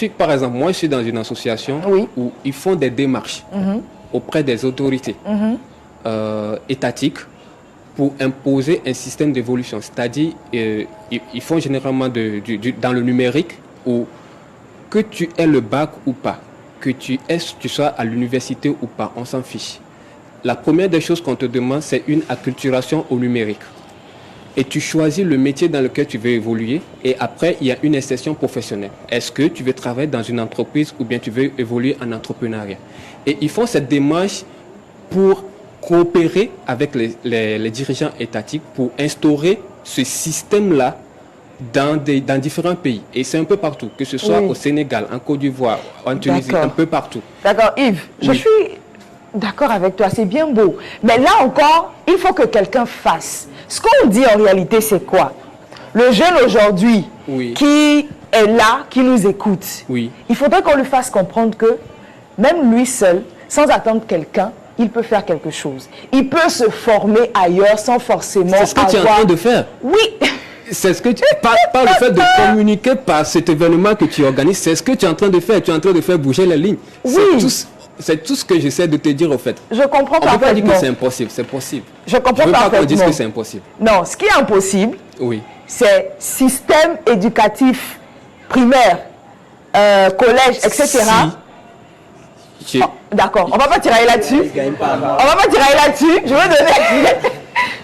par exemple, moi, je suis dans une association où ils font des démarches auprès des autorités étatiques pour imposer un système d'évolution. C'est-à-dire, ils font généralement dans le numérique où que tu aies le bac ou pas, que tu sois à l'université ou pas, on s'en fiche. La première des choses qu'on te demande, c'est une acculturation au numérique. Et tu choisis le métier dans lequel tu veux évoluer. Et après, il y a une insertion professionnelle. Est-ce que tu veux travailler dans une entreprise ou bien tu veux évoluer en entrepreneuriat? Et ils font cette démarche pour coopérer avec les dirigeants étatiques pour instaurer ce système-là dans différents pays. Et c'est un peu partout, que ce soit au Sénégal, en Côte d'Ivoire, en Tunisie, un peu partout. D'accord, Yves, je suis d'accord avec toi, c'est bien beau. Mais là encore, il faut que quelqu'un fasse. Ce qu'on dit en réalité, c'est quoi? Le jeune aujourd'hui qui est là, qui nous écoute, il faudrait qu'on lui fasse comprendre que même lui seul, sans attendre quelqu'un, il peut faire quelque chose. Il peut se former ailleurs sans forcément avoir... C'est ce que tu es en train de faire. Oui. C'est ce que tu... Par le fait de communiquer par cet événement que tu organises, c'est ce que tu es en train de faire. Tu es en train de faire bouger les lignes. Oui. C'est tout ce que j'essaie de te dire, au fait. Je comprends parfaitement. On ne peut pas dire que c'est impossible, c'est possible. Je comprends parfaitement. Je ne veux pas qu'on dise que c'est impossible. Non, ce qui est impossible, c'est système éducatif primaire, collège, etc. D'accord, on ne va pas tirer là-dessus. On va pas tirer là-dessus. Je vais donner...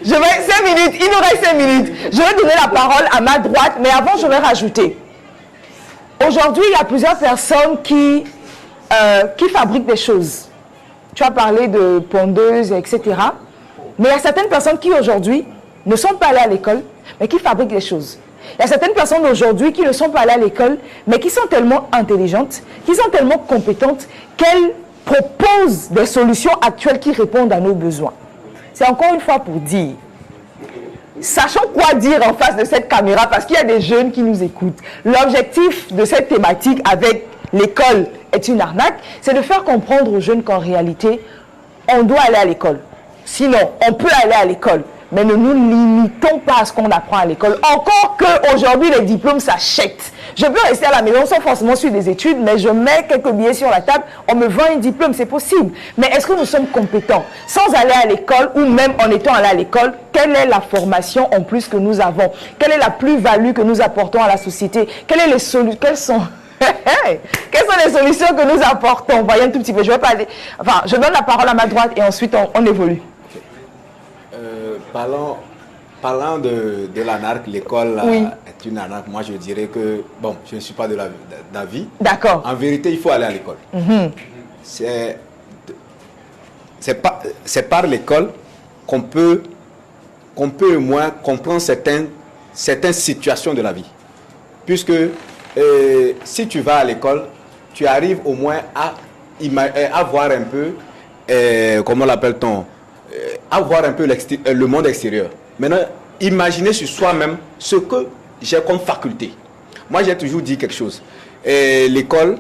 5 minutes, il nous reste 5 minutes. Je vais donner la parole à ma droite, mais avant, je vais rajouter. Aujourd'hui, il y a plusieurs personnes qui fabriquent des choses. Tu as parlé de pondeuses, etc. Mais il y a certaines personnes qui aujourd'hui ne sont pas allées à l'école, mais qui fabriquent des choses. Il y a certaines personnes aujourd'hui qui ne sont pas allées à l'école, mais qui sont tellement intelligentes, qui sont tellement compétentes, qu'elles proposent des solutions actuelles qui répondent à nos besoins. C'est encore une fois pour dire, sachant quoi dire en face de cette caméra, parce qu'il y a des jeunes qui nous écoutent. L'objectif de cette thématique avec l'école est une arnaque, c'est de faire comprendre aux jeunes qu'en réalité, on doit aller à l'école. Sinon, on peut aller à l'école, mais ne nous limitons pas à ce qu'on apprend à l'école. Encore qu'aujourd'hui, les diplômes s'achètent. Je peux rester à la maison sans forcément suivre des études, mais je mets quelques billets sur la table, on me vend un diplôme, c'est possible. Mais est-ce que nous sommes compétents? Sans aller à l'école ou même en étant allé à l'école, quelle est la formation en plus que nous avons? Quelle est la plus-value que nous apportons à la société? Quelles sont les solutions que nous apportons? Voyez un tout petit peu, je vais pas aller... Enfin, je donne la parole à ma droite et ensuite on évolue. Parlant de l'anarque, l'école est une anarque. Moi, je dirais que, bon, je ne suis pas de l'avis. D'accord. En vérité, il faut aller à l'école. C'est par l'école qu'on peut au moins comprendre certaines situations de la vie. Puisque si tu vas à l'école, tu arrives au moins à voir un peu, comment l'appelle-t-on, à voir un peu le monde extérieur. Maintenant, imaginez sur soi-même ce que j'ai comme faculté. Moi, j'ai toujours dit quelque chose. L'école,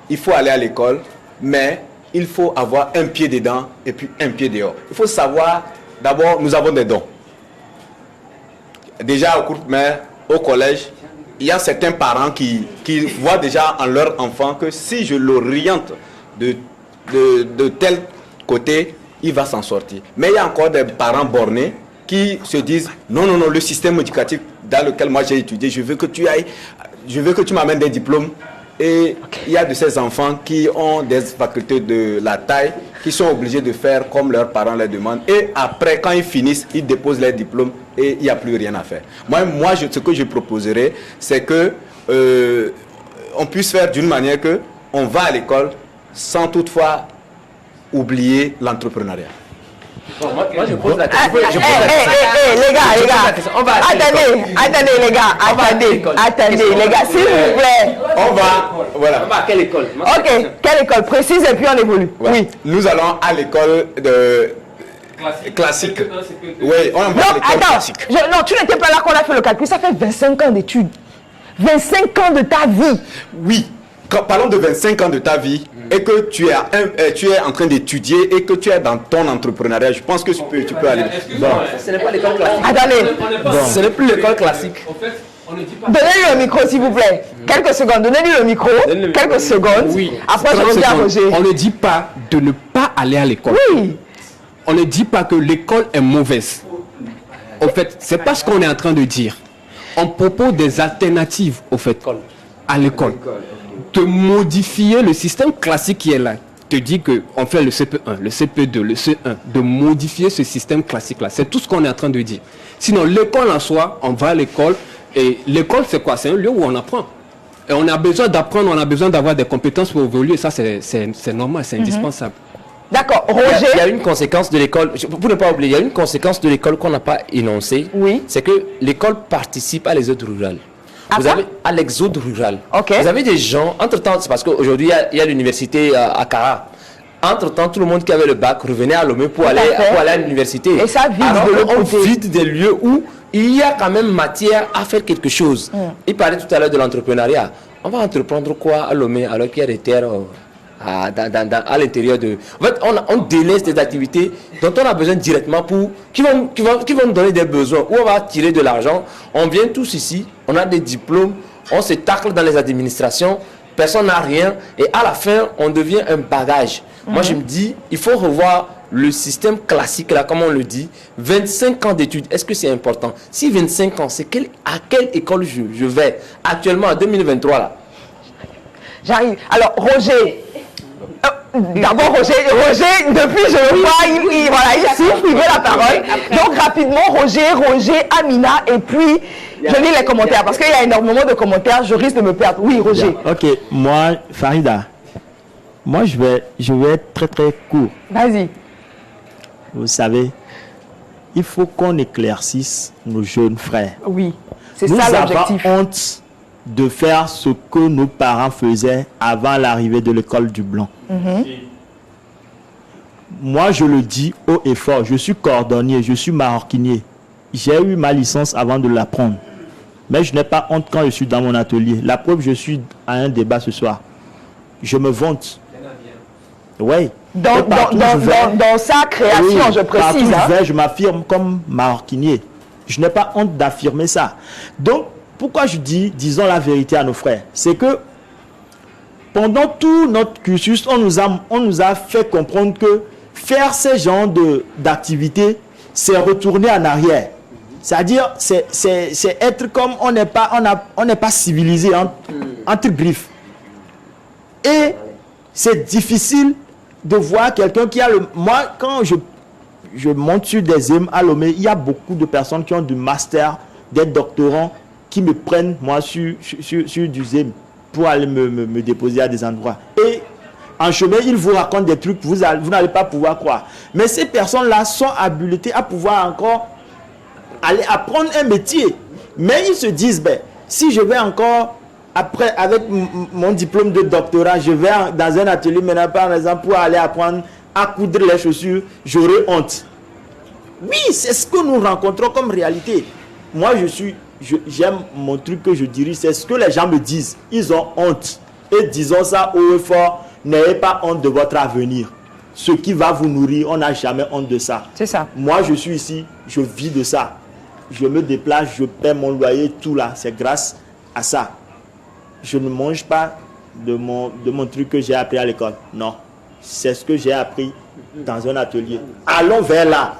il faut aller à l'école, mais il faut avoir un pied dedans et puis un pied dehors. Il faut savoir, d'abord, nous avons des dons. Déjà au cours primaire, au collège, il y a certains parents qui voient déjà en leur enfant que si je l'oriente de côté, il va s'en sortir. Mais il y a encore des parents bornés qui se disent non, non, non, le système éducatif dans lequel moi j'ai étudié, je veux que tu m'amènes des diplômes. Et il y a de ces enfants qui ont des facultés de la taille, qui sont obligés de faire comme leurs parents les demandent. Et après, quand ils finissent, ils déposent leurs diplômes et il n'y a plus rien à faire. Moi ce que je proposerais, c'est que on puisse faire d'une manière que on va à l'école sans toutefois oublier l'entrepreneuriat. Bon, moi, je pose la question. Les gars. On va Attendez, les gars. Attendez, les gars, s'il vous plaît. On va à quelle école? Ok, quelle école? Précise et puis on évolue. Voilà. Oui. Nous allons à l'école de classique. Oui, on va à l'école classique. Non, tu n'étais pas là quand on a fait le calcul. Ça fait 25 ans d'études. 25 ans de ta vie. Oui. Parlons de 25 ans de ta vie et que tu es en train d'étudier et que tu es dans ton entrepreneuriat, je pense que tu peux aller. Bon, ce n'est pas l'école classique. Attendez. Ce n'est plus l'école classique. Donnez-lui le micro, s'il vous plaît. Quelques secondes. Donnez-lui le micro. Quelques secondes. Oui. Après, je reviens à Roger. On ne dit pas de ne pas aller à l'école. Oui. On ne dit pas que l'école est mauvaise. En fait, c'est pas ce qu'on est en train de dire. On propose des alternatives, au fait, à l'école. De modifier le système classique qui est là. Te dit qu'on fait le CP1, le CP2, le C1, de modifier ce système classique-là. C'est tout ce qu'on est en train de dire. Sinon, l'école en soi, on va à l'école. Et l'école, c'est quoi? C'est un lieu où on apprend. Et on a besoin d'apprendre, on a besoin d'avoir des compétences pour évoluer. Ça, c'est normal, c'est indispensable. D'accord. Roger. Il y a une conséquence de l'école, pour ne pas oublier, il y a une conséquence de l'école qu'on n'a pas énoncée. Oui. C'est que l'école participe à l'exode rural. Vous avez à l'exode rural. Okay. Vous avez des gens, entre-temps, c'est parce qu'aujourd'hui, il y a l'université à Kara. Entre-temps, tout le monde qui avait le bac revenait à Lomé pour aller à l'université. Et ça vide alors de l'autre côté. On vide des lieux où il y a quand même matière à faire quelque chose. Il parlait tout à l'heure de l'entrepreneuriat. On va entreprendre quoi à Lomé alors qu'il y a des terres à l'intérieur de... En fait, on délaisse des activités dont on a besoin directement pour... qui vont nous donner des besoins, où on va tirer de l'argent. On vient tous ici, on a des diplômes, on se tacle dans les administrations, personne n'a rien, et à la fin, on devient un bagage. Moi, je me dis, il faut revoir le système classique, là, comme on le dit, 25 ans d'études, est-ce que c'est important? Si 25 ans, c'est à quelle école je vais? Actuellement, en 2023, là. J'arrive. Alors, Roger... D'abord, Roger, depuis je le vois, il souffle, il veut la parole. Donc, rapidement, Roger, Amina, et puis, je lis les commentaires, parce qu'il y a énormément de commentaires, je risque de me perdre. Oui, Roger. Ok, moi, Farida, je vais être très très court. Vas-y. Vous savez, il faut qu'on éclaircisse nos jeunes frères. Oui, c'est ça l'objectif. Nous avons honte de faire ce que nos parents faisaient avant l'arrivée de l'école du blanc. Moi, je le dis haut et fort, je suis cordonnier, je suis maroquinier. J'ai eu ma licence avant de l'apprendre. Mais je n'ai pas honte quand je suis dans mon atelier. La preuve, je suis à un débat ce soir. Je me vante. Oui. Dans sa création, oui, je précise. Je m'affirme comme maroquinier. Je n'ai pas honte d'affirmer ça. Donc, pourquoi je dis, disons la vérité à nos frères? C'est que pendant tout notre cursus, on nous a fait comprendre que faire ce genre d'activité, c'est retourner en arrière. C'est-à-dire, c'est être comme on n'est pas civilisé entre griffes. Et c'est difficile de voir quelqu'un qui a le... Moi, quand je monte sur des aimes à Lomé, il y a beaucoup de personnes qui ont du master, des doctorants, qui me prennent, moi, sur du ZEM pour aller me déposer à des endroits. Et en chemin, ils vous racontent des trucs, vous n'allez pas pouvoir croire. Mais ces personnes-là sont habilitées à pouvoir encore aller apprendre un métier. Mais ils se disent, ben, si je vais encore, après, avec mon diplôme de doctorat, je vais dans un atelier, maintenant, par exemple, pour aller apprendre à coudre les chaussures, j'aurai honte. Oui, c'est ce que nous rencontrons comme réalité. Moi, j'aime mon truc que je dirige, c'est ce que les gens me disent. Ils ont honte. Et disons ça haut et fort, n'ayez pas honte de votre avenir. Ce qui va vous nourrir, on n'a jamais honte de ça. C'est ça. Moi, je suis ici, je vis de ça. Je me déplace, je paie mon loyer, tout là. C'est grâce à ça. Je ne mange pas de mon truc que j'ai appris à l'école. Non. C'est ce que j'ai appris dans un atelier. Allons vers là.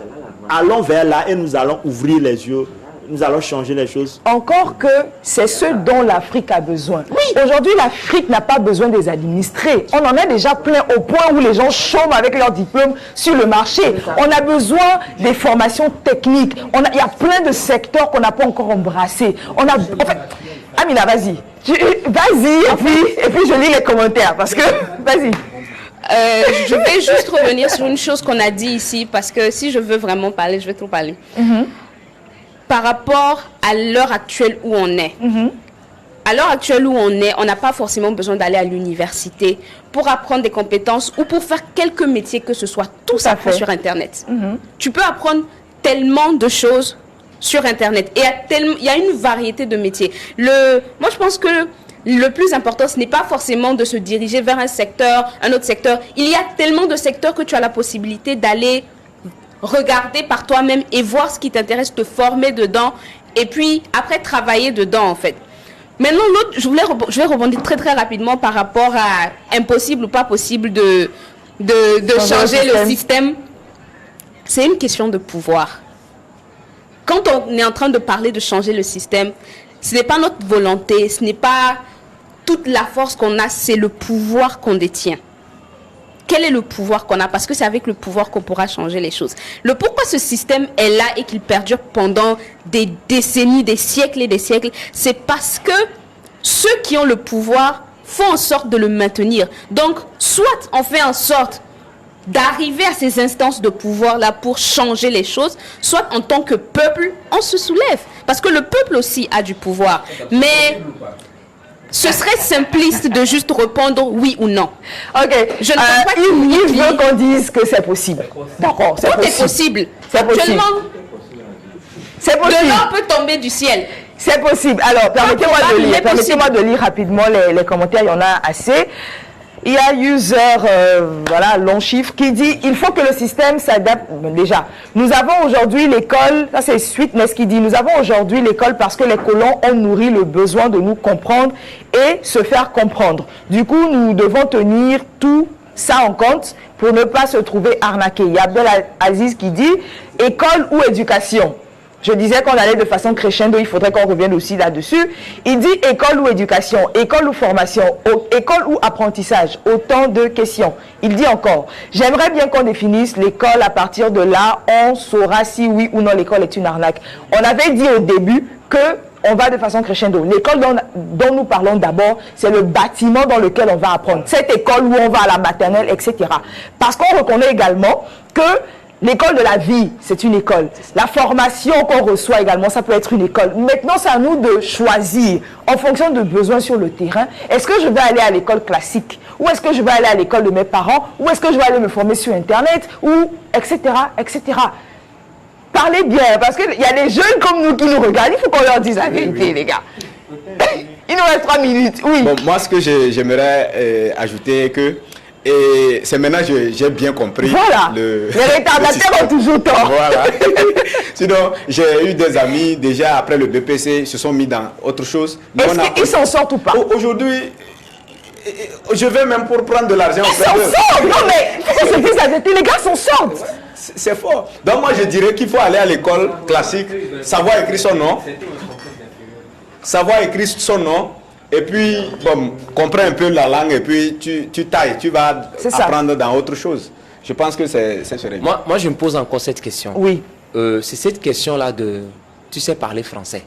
Allons vers là et nous allons ouvrir les yeux. Nous allons changer les choses. Encore que c'est ce dont l'Afrique a besoin. Oui. Aujourd'hui, l'Afrique n'a pas besoin des administrés. On en a déjà plein au point où les gens chôment avec leur diplôme sur le marché. On a besoin des formations techniques. Il y a plein de secteurs qu'on n'a pas encore embrassés. En fait, Amina, vas-y. Vas-y, et puis je lis les commentaires parce que, vas-y. Je vais juste revenir sur une chose qu'on a dit ici parce que si je veux vraiment parler, je vais trop parler. Par rapport à l'heure actuelle où on est. À l'heure actuelle où on est, on n'a pas forcément besoin d'aller à l'université pour apprendre des compétences ou pour faire quelques métiers que ce soit. Tout ça fait sur Internet. Tu peux apprendre tellement de choses sur Internet. Et il y a une variété de métiers. Moi, je pense que le plus important, ce n'est pas forcément de se diriger vers un autre secteur. Il y a tellement de secteurs que tu as la possibilité d'aller regarder par toi-même et voir ce qui t'intéresse, te former dedans et puis après travailler dedans en fait. Maintenant l'autre, je vais rebondir très très rapidement par rapport à impossible ou pas possible de changer le système. C'est une question de pouvoir. Quand on est en train de parler de changer le système, ce n'est pas notre volonté, ce n'est pas toute la force qu'on a, c'est le pouvoir qu'on détient. Quel est le pouvoir qu'on a? Parce que c'est avec le pouvoir qu'on pourra changer les choses. Le pourquoi ce système est là et qu'il perdure pendant des décennies, des siècles et des siècles, c'est parce que ceux qui ont le pouvoir font en sorte de le maintenir. Donc, soit on fait en sorte d'arriver à ces instances de pouvoir-là pour changer les choses, soit en tant que peuple, on se soulève. Parce que le peuple aussi a du pouvoir. Mais ce serait simpliste de juste répondre oui ou non. Ok. Je ne pense pas il veut qu'on dise que c'est possible. D'accord, c'est possible. Tout est possible. C'est possible. Actuellement, c'est possible. de l'or peut tomber du ciel. C'est possible. Alors, permettez-moi de lire rapidement les commentaires, il y en a assez. Il y a user, voilà, long chiffre, qui dit il faut que le système s'adapte. Déjà, nous avons aujourd'hui l'école, ça c'est Sweetness qui dit nous avons aujourd'hui l'école parce que les colons ont nourri le besoin de nous comprendre et se faire comprendre. Du coup, nous devons tenir tout ça en compte pour ne pas se trouver arnaqués. Il y a Abdel Aziz qui dit école ou éducation. Je disais qu'on allait de façon crescendo, il faudrait qu'on revienne aussi là-dessus. Il dit école ou éducation, école ou formation, école ou apprentissage, autant de questions. Il dit encore, j'aimerais bien qu'on définisse l'école, à partir de là, on saura si oui ou non l'école est une arnaque. On avait dit au début que on va de façon crescendo. L'école dont nous parlons d'abord, c'est le bâtiment dans lequel on va apprendre. Cette école où on va à la maternelle, etc. Parce qu'on reconnaît également que l'école de la vie, c'est une école. La formation qu'on reçoit également, ça peut être une école. Maintenant, c'est à nous de choisir, en fonction de besoins sur le terrain, est-ce que je vais aller à l'école classique? Ou est-ce que je vais aller à l'école de mes parents? Ou est-ce que je vais aller me former sur Internet? Ou etc., etc. Parlez bien, parce qu'il y a des jeunes comme nous qui nous regardent. Il faut qu'on leur dise la vérité, les gars. Il nous reste 3 minutes, oui. Bon, moi, ce que j'aimerais ajouter, et c'est maintenant que j'ai bien compris. Voilà. Les retardataires ont toujours tort. Voilà. Sinon, j'ai eu des amis, déjà après le BPC, se sont mis dans autre chose. Est-ce qu'ils s'en sortent ou pas? Aujourd'hui, je vais même pour prendre de l'argent. Ils s'en sortent. Non mais, il faut se dire la vérité, les gars s'en sortent. C'est fort. Donc moi, je dirais qu'il faut aller à l'école classique, savoir écrire son nom. Savoir écrire son nom. Et puis, bon, comprends un peu la langue et puis tu tailles, tu vas apprendre dans autre chose. Je pense que c'est serait bien. Moi, je me pose encore cette question. Oui. C'est cette question-là de, tu sais parler français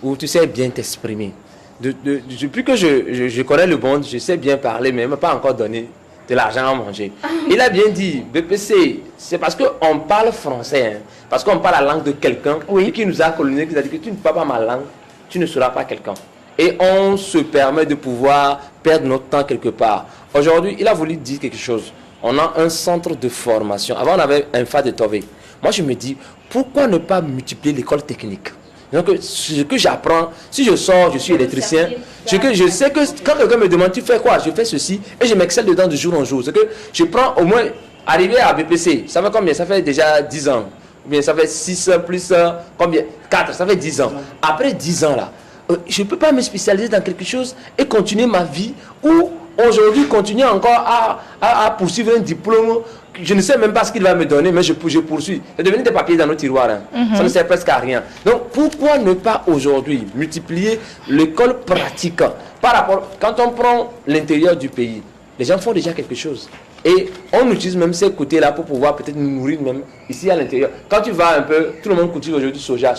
ou tu sais bien t'exprimer. Depuis que je connais le monde, je sais bien parler, mais il ne m'a pas encore donné de l'argent à manger. Il a bien dit, BPC, c'est parce qu'on parle français, hein, parce qu'on parle la langue de quelqu'un qui nous a colonisé, qui nous a dit que tu ne parles pas ma langue, tu ne seras pas quelqu'un. Et on se permet de pouvoir perdre notre temps quelque part. Aujourd'hui, il a voulu dire quelque chose. On a un centre de formation. Avant, on avait un FA de Tové. Moi, je me dis, pourquoi ne pas multiplier l'école technique? Donc, ce que j'apprends, si je sors, je suis électricien, je sais que quand quelqu'un me demande, tu fais quoi? Je fais ceci et je m'excelle dedans de jour en jour. C'est que je prends au moins, arriver à BPC, ça fait combien? Ça fait déjà 10 ans. Ou bien ça fait 6 plus combien? 4, ça fait 10 ans. Après 10 ans là, je ne peux pas me spécialiser dans quelque chose et continuer ma vie où aujourd'hui continuer encore à poursuivre un diplôme, je ne sais même pas ce qu'il va me donner, mais je poursuis. C'est devenu des papiers dans nos tiroirs. Ça ne sert presque à rien. Donc pourquoi ne pas aujourd'hui multiplier l'école pratique par rapport, quand on prend l'intérieur du pays, les gens font déjà quelque chose. Et on utilise même ces côtés-là pour pouvoir peut-être nous nourrir même ici à l'intérieur. Quand tu vas un peu, tout le monde cultive aujourd'hui soja,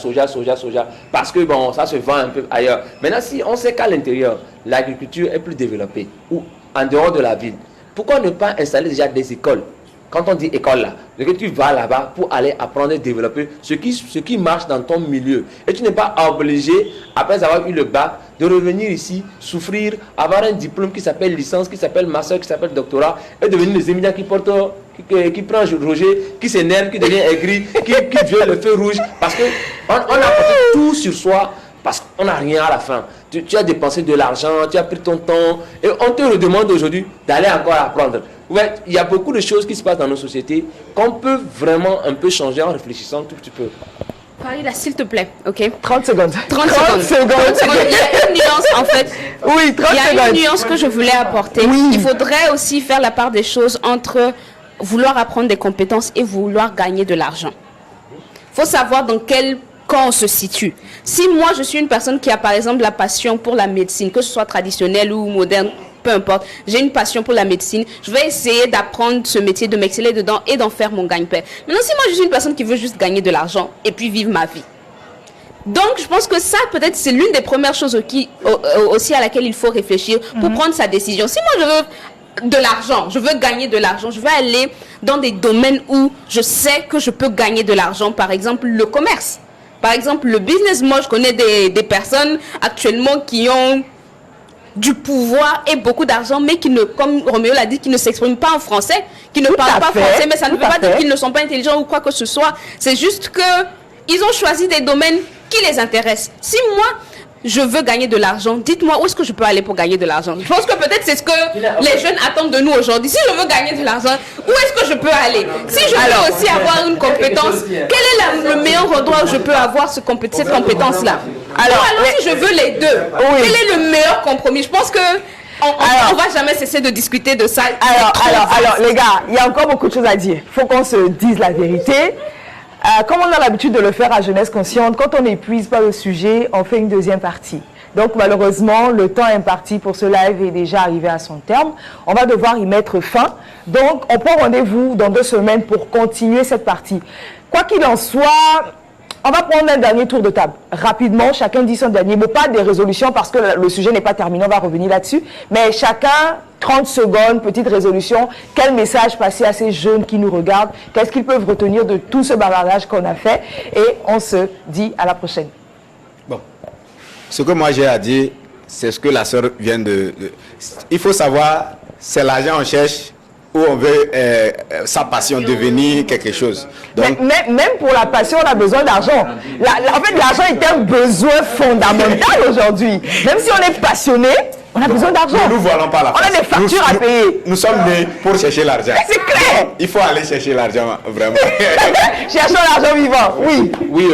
parce que bon, ça se vend un peu ailleurs. Maintenant, si on sait qu'à l'intérieur, l'agriculture est plus développée, ou en dehors de la ville, pourquoi ne pas installer déjà des écoles? Quand on dit école là, c'est que tu vas là-bas pour aller apprendre et développer ce qui marche dans ton milieu. Et tu n'es pas obligé, après avoir eu le bac, de revenir ici, souffrir, avoir un diplôme qui s'appelle licence, qui s'appelle master, qui s'appelle doctorat, et devenir les éminents qui portent, qui prend Roger, qui s'énerve, qui devient aigri, qui viole le feu rouge, parce qu'on a porté tout sur soi, parce qu'on n'a rien à la fin. Tu as dépensé de l'argent, tu as pris ton temps, et on te redemande aujourd'hui d'aller encore apprendre. Ouais, il y a beaucoup de choses qui se passent dans nos sociétés qu'on peut vraiment un peu changer en réfléchissant un tout petit peu. Farida, s'il te plaît, ok? 30 secondes. 30 secondes. Il y a une nuance, en fait. Oui, 30 secondes. Il y a une nuance que je voulais apporter. Oui. Il faudrait aussi faire la part des choses entre vouloir apprendre des compétences et vouloir gagner de l'argent. Il faut savoir dans quel camp on se situe. Si moi, je suis une personne qui a, par exemple, la passion pour la médecine, que ce soit traditionnelle ou moderne, peu importe, j'ai une passion pour la médecine, je vais essayer d'apprendre ce métier, de m'exceller dedans et d'en faire mon gagne-pain. Maintenant, si moi je suis une personne qui veut juste gagner de l'argent et puis vivre ma vie. Donc, je pense que ça, peut-être, c'est l'une des premières choses aussi à laquelle il faut réfléchir pour prendre sa décision. Si moi je veux de l'argent, je veux gagner de l'argent, je vais aller dans des domaines où je sais que je peux gagner de l'argent, par exemple le commerce. Par exemple, le business, moi je connais des personnes actuellement qui ont du pouvoir et beaucoup d'argent, mais qui ne, comme Roméo l'a dit, qui ne s'expriment pas en français, qui ne parlent pas français, mais ça ne veut pas dire qu'ils ne sont pas intelligents ou quoi que ce soit. C'est juste que ils ont choisi des domaines qui les intéressent. Si moi, je veux gagner de l'argent, dites-moi où est-ce que je peux aller pour gagner de l'argent. Je pense que peut-être c'est ce que les jeunes attendent de nous aujourd'hui. Si je veux gagner de l'argent, où est-ce que je peux aller? Si je veux aussi avoir une compétence, quel est le meilleur endroit où je peux avoir cette compétence-là? Alors si je veux les deux, quel est le meilleur compromis? Je pense que on va jamais cesser de discuter de ça. Alors, les gars, il y a encore beaucoup de choses à dire. Il faut qu'on se dise la vérité. Comme on a l'habitude de le faire à Jeunesse Consciente, quand on n'épuise pas le sujet, on fait une deuxième partie. Donc malheureusement, le temps imparti pour ce live est déjà arrivé à son terme. On va devoir y mettre fin. Donc on prend rendez-vous dans 2 semaines pour continuer cette partie. Quoi qu'il en soit, on va prendre un dernier tour de table. Rapidement, chacun dit son dernier mot, pas des résolutions parce que le sujet n'est pas terminé, on va revenir là-dessus. Mais chacun, 30 secondes, petite résolution. Quel message passer à ces jeunes qui nous regardent? Qu'est-ce qu'ils peuvent retenir de tout ce bavardage qu'on a fait? Et on se dit à la prochaine. Bon, ce que moi j'ai à dire, c'est ce que la sœur vient de... Il faut savoir, c'est l'argent qu'on cherche, où on veut sa passion devenir quelque chose. Donc, même pour la passion, on a besoin d'argent. En fait, l'argent est un besoin fondamental aujourd'hui. Même si on est passionné, on a besoin d'argent. Nous voilons pas la face. On a des factures à payer. Nous sommes nés pour chercher l'argent. C'est clair. Il faut aller chercher l'argent, vraiment. Cherchons l'argent vivant, oui. Oui,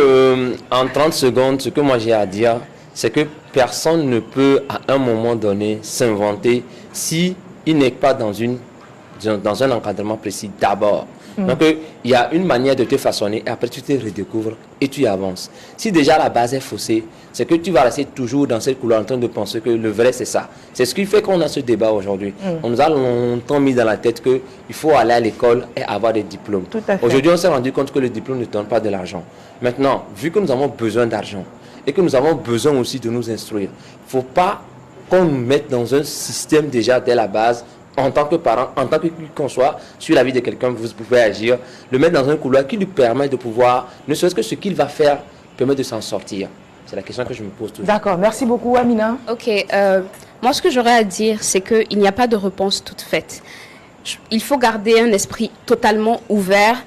en 30 secondes, ce que moi j'ai à dire, c'est que personne ne peut à un moment donné s'inventer si il n'est pas dans un encadrement précis d'abord. Donc, il y a une manière de te façonner et après tu te redécouvres et tu avances. Si déjà la base est faussée, c'est que tu vas rester toujours dans cette couloir en train de penser que le vrai c'est ça. C'est ce qui fait qu'on a ce débat aujourd'hui. On nous a longtemps mis dans la tête qu'il faut aller à l'école et avoir des diplômes. Aujourd'hui, on s'est rendu compte que le diplôme ne donne pas de l'argent. Maintenant, vu que nous avons besoin d'argent et que nous avons besoin aussi de nous instruire, il ne faut pas qu'on nous mette dans un système déjà dès la base. En tant que parent, en tant que qu'on soit sur la vie de quelqu'un, vous pouvez agir, le mettre dans un couloir qui lui permet de pouvoir, ne serait-ce que ce qu'il va faire, permet de s'en sortir. C'est la question que je me pose toujours. D'accord, merci beaucoup Amina. Ok, moi ce que j'aurais à dire, c'est qu'il n'y a pas de réponse toute faite. Il faut garder un esprit totalement ouvert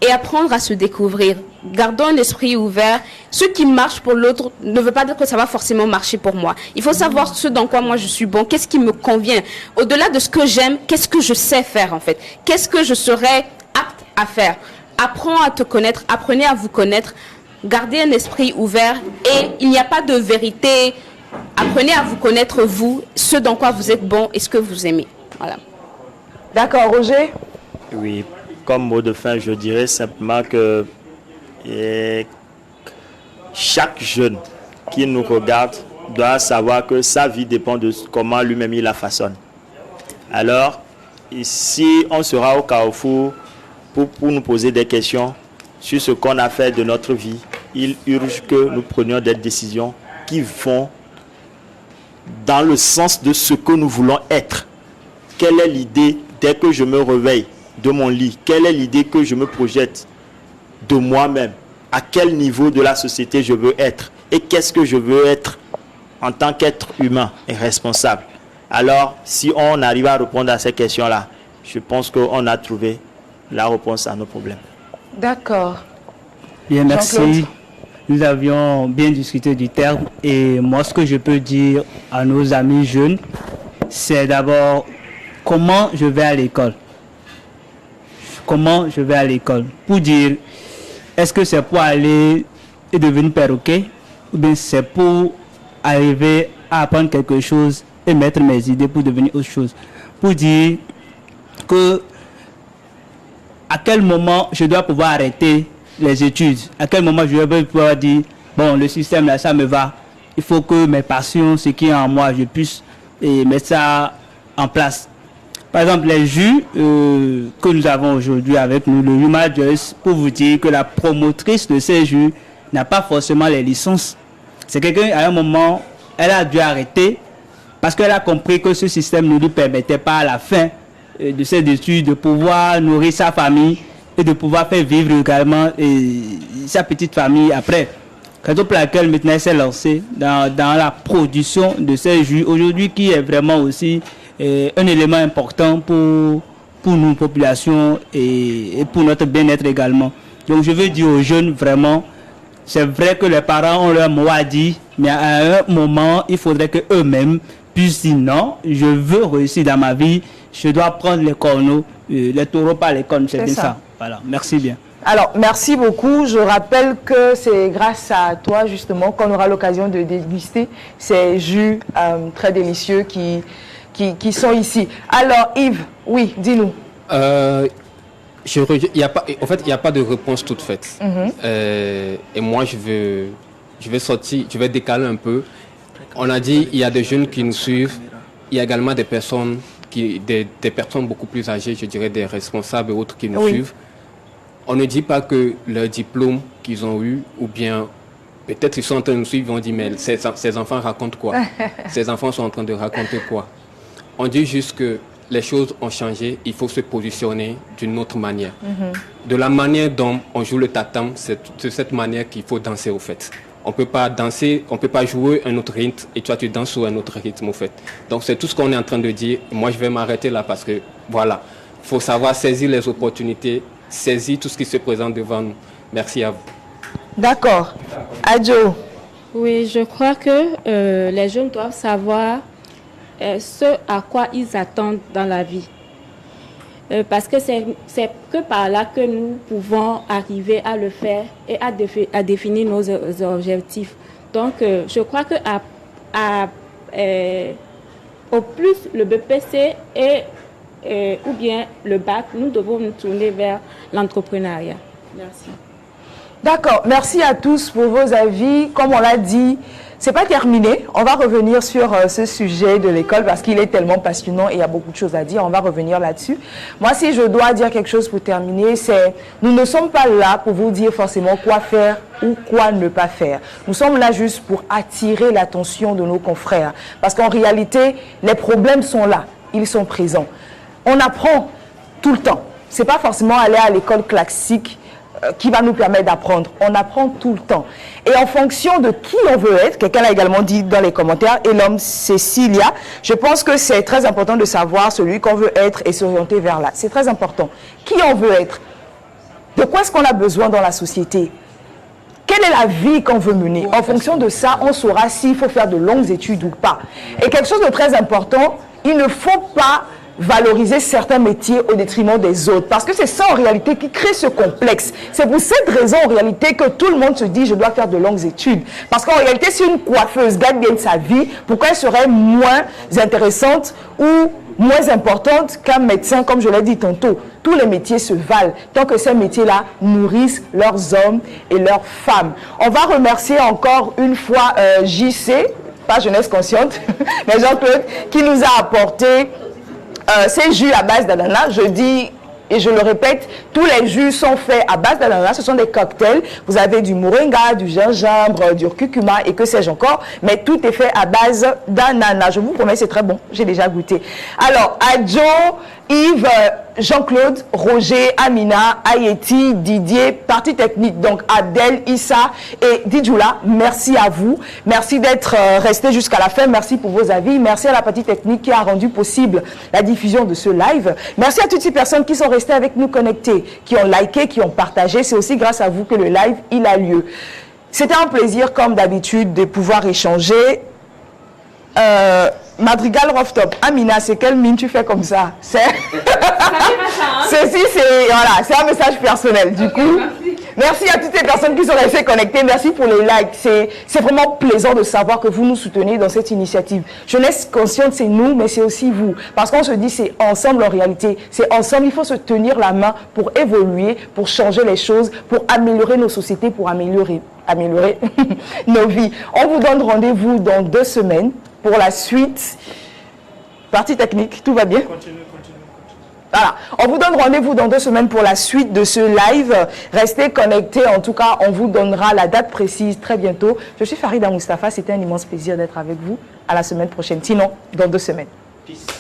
et apprendre à se découvrir. Gardons un esprit ouvert. Ce qui marche pour l'autre ne veut pas dire que ça va forcément marcher pour moi. Il faut savoir ce dans quoi moi je suis bon, qu'est-ce qui me convient. Au-delà de ce que j'aime, qu'est-ce que je sais faire en fait. Qu'est-ce que je serais apte à faire. Apprends à te connaître, apprenez à vous connaître. Gardez un esprit ouvert et il n'y a pas de vérité Apprenez à vous connaître, vous, ce dans quoi vous êtes bon et ce que vous aimez. Voilà. D'accord, Roger? Oui, comme mot de fin, je dirais simplement que chaque jeune qui nous regarde doit savoir que sa vie dépend de comment lui-même il la façonne. Alors, ici, on sera au carrefour pour nous poser des questions sur ce qu'on a fait de notre vie. Il urge que nous prenions des décisions qui vont dans le sens de ce que nous voulons être. Quelle est l'idée dès que je me réveille de mon lit? Quelle est l'idée que je me projette de moi-même? À quel niveau de la société je veux être? Et qu'est-ce que je veux être en tant qu'être humain et responsable? Alors, si on arrive à répondre à ces questions-là, je pense qu'on a trouvé la réponse à nos problèmes. D'accord. Bien, Jean-Claude. merci. Nous avions bien discuté du terme et moi, ce que je peux dire à nos amis jeunes, c'est d'abord comment je vais à l'école. Comment je vais à l'école. Pour dire, est-ce que c'est pour aller et devenir perroquet ou bien c'est pour arriver à apprendre quelque chose et mettre mes idées pour devenir autre chose. Pour dire que à quel moment je dois pouvoir arrêter les études, à quel moment je vais pouvoir dire, bon, le système là, ça me va. Il faut que mes passions, ce qui est en moi, je puisse mettre ça en place. Par exemple, les jus que nous avons aujourd'hui avec nous, le Yuma Joyce, pour vous dire que la promotrice de ces jus n'a pas forcément les licences. C'est quelqu'un, à un moment, elle a dû arrêter parce qu'elle a compris que ce système ne lui permettait pas à la fin de ses études de pouvoir nourrir sa famille et de pouvoir faire vivre également sa petite famille après. Raison pour laquelle maintenant elle s'est lancée dans la production de ces jus aujourd'hui qui est vraiment aussi un élément important pour nous, population, et pour notre bien-être également. Donc je veux dire aux jeunes vraiment, c'est vrai que les parents ont leur mot à dire, mais à un moment, il faudrait qu'eux-mêmes puissent dire non, je veux réussir dans ma vie, je dois prendre les corneaux, les taureaux par les cornes, c'est bien ça. Voilà, merci bien. Alors, merci beaucoup. Je rappelle que c'est grâce à toi, justement, qu'on aura l'occasion de déguster ces jus très délicieux qui sont ici. Alors, Yves, oui, dis-nous. En fait, il n'y a pas de réponse toute faite. Et moi, je vais sortir, je vais décaler un peu. On a dit il y a des jeunes qui nous suivent. Il y a également des personnes, des personnes beaucoup plus âgées, je dirais des responsables et autres qui nous suivent. On ne dit pas que leur diplôme qu'ils ont eu, ou bien peut-être ils sont en train de nous suivre, ils vont dire mais ces enfants racontent quoi? Ces enfants sont en train de raconter quoi? On dit juste que les choses ont changé, il faut se positionner d'une autre manière. De la manière dont on joue le tatam, c'est de cette manière qu'il faut danser au fait. On ne peut pas danser, on ne peut pas jouer un autre rythme et toi tu danses sur un autre rythme au fait. Donc c'est tout ce qu'on est en train de dire. Moi je vais m'arrêter là parce que voilà, il faut savoir saisir les opportunités, saisir tout ce qui se présente devant nous. Merci à vous. D'accord. Adjo. Oui, je crois que les jeunes doivent savoir ce à quoi ils attendent dans la vie. Parce que c'est que par là que nous pouvons arriver à le faire et à définir nos objectifs. Donc, je crois que au plus le BPC ou bien le bac, nous devons nous tourner vers l'entrepreneuriat. Merci. D'accord. Merci à tous pour vos avis. Comme on l'a dit, c'est pas terminé. On va revenir sur ce sujet de l'école parce qu'il est tellement passionnant et il y a beaucoup de choses à dire. On va revenir là-dessus. Moi, si je dois dire quelque chose pour terminer, c'est nous ne sommes pas là pour vous dire forcément quoi faire ou quoi ne pas faire. Nous sommes là juste pour attirer l'attention de nos confrères. Parce qu'en réalité, les problèmes sont là. Ils sont présents. On apprend tout le temps. C'est pas forcément aller à l'école classique qui va nous permettre d'apprendre. On apprend tout le temps. Et en fonction de qui on veut être, quelqu'un l'a également dit dans les commentaires, et l'homme Cécilia, je pense que c'est très important de savoir celui qu'on veut être et s'orienter vers là. C'est très important. Qui on veut être? De quoi est-ce qu'on a besoin dans la société? Quelle est la vie qu'on veut mener? En fonction de ça, on saura s'il faut faire de longues études ou pas. Et quelque chose de très important, il ne faut pas valoriser certains métiers au détriment des autres. Parce que c'est ça en réalité qui crée ce complexe. C'est pour cette raison en réalité que tout le monde se dit je dois faire de longues études. Parce qu'en réalité, si une coiffeuse gagne bien sa vie, pourquoi elle serait moins intéressante ou moins importante qu'un médecin, comme je l'ai dit tantôt? Tous les métiers se valent, tant que ces métiers-là nourrissent leurs hommes et leurs femmes. On va remercier encore une fois JC, pas Jeunesse Consciente, mais Jean-Claude, qui nous a apporté ces jus à base d'ananas. Je dis et je le répète, tous les jus sont faits à base d'ananas. Ce sont des cocktails. Vous avez du moringa, du gingembre, du curcuma et que sais-je encore. Mais tout est fait à base d'ananas. Je vous promets, c'est très bon. J'ai déjà goûté. Alors, Adjo, Yves, Jean-Claude, Roger, Amina, Ayeti, Didier, partie technique, donc Adèle, Issa et Didjoula, merci à vous. Merci d'être restés jusqu'à la fin. Merci pour vos avis. Merci à la partie technique qui a rendu possible la diffusion de ce live. Merci à toutes ces personnes qui sont restées avec nous connectées, qui ont liké, qui ont partagé. C'est aussi grâce à vous que le live, il a lieu. C'était un plaisir, comme d'habitude, de pouvoir échanger. Madrigal Roftop, Amina, c'est quelle mine tu fais comme ça? C'est ceci, c'est un message personnel. Du coup, merci à toutes les personnes qui sont restées connectées. Merci pour les likes. C'est vraiment plaisant de savoir que vous nous soutenez dans cette initiative. Jeunesse Consciente, c'est nous, mais c'est aussi vous. Parce qu'on se dit, c'est ensemble en réalité. C'est ensemble, il faut se tenir la main pour évoluer, pour changer les choses, pour améliorer nos sociétés, pour améliorer nos vies. On vous donne rendez-vous dans 2 semaines. Pour la suite, partie technique, tout va bien? Continue. Voilà, on vous donne rendez-vous dans 2 semaines pour la suite de ce live. Restez connectés, en tout cas, on vous donnera la date précise très bientôt. Je suis Farida Mustafa, c'était un immense plaisir d'être avec vous. À la semaine prochaine, sinon, dans 2 semaines. Peace.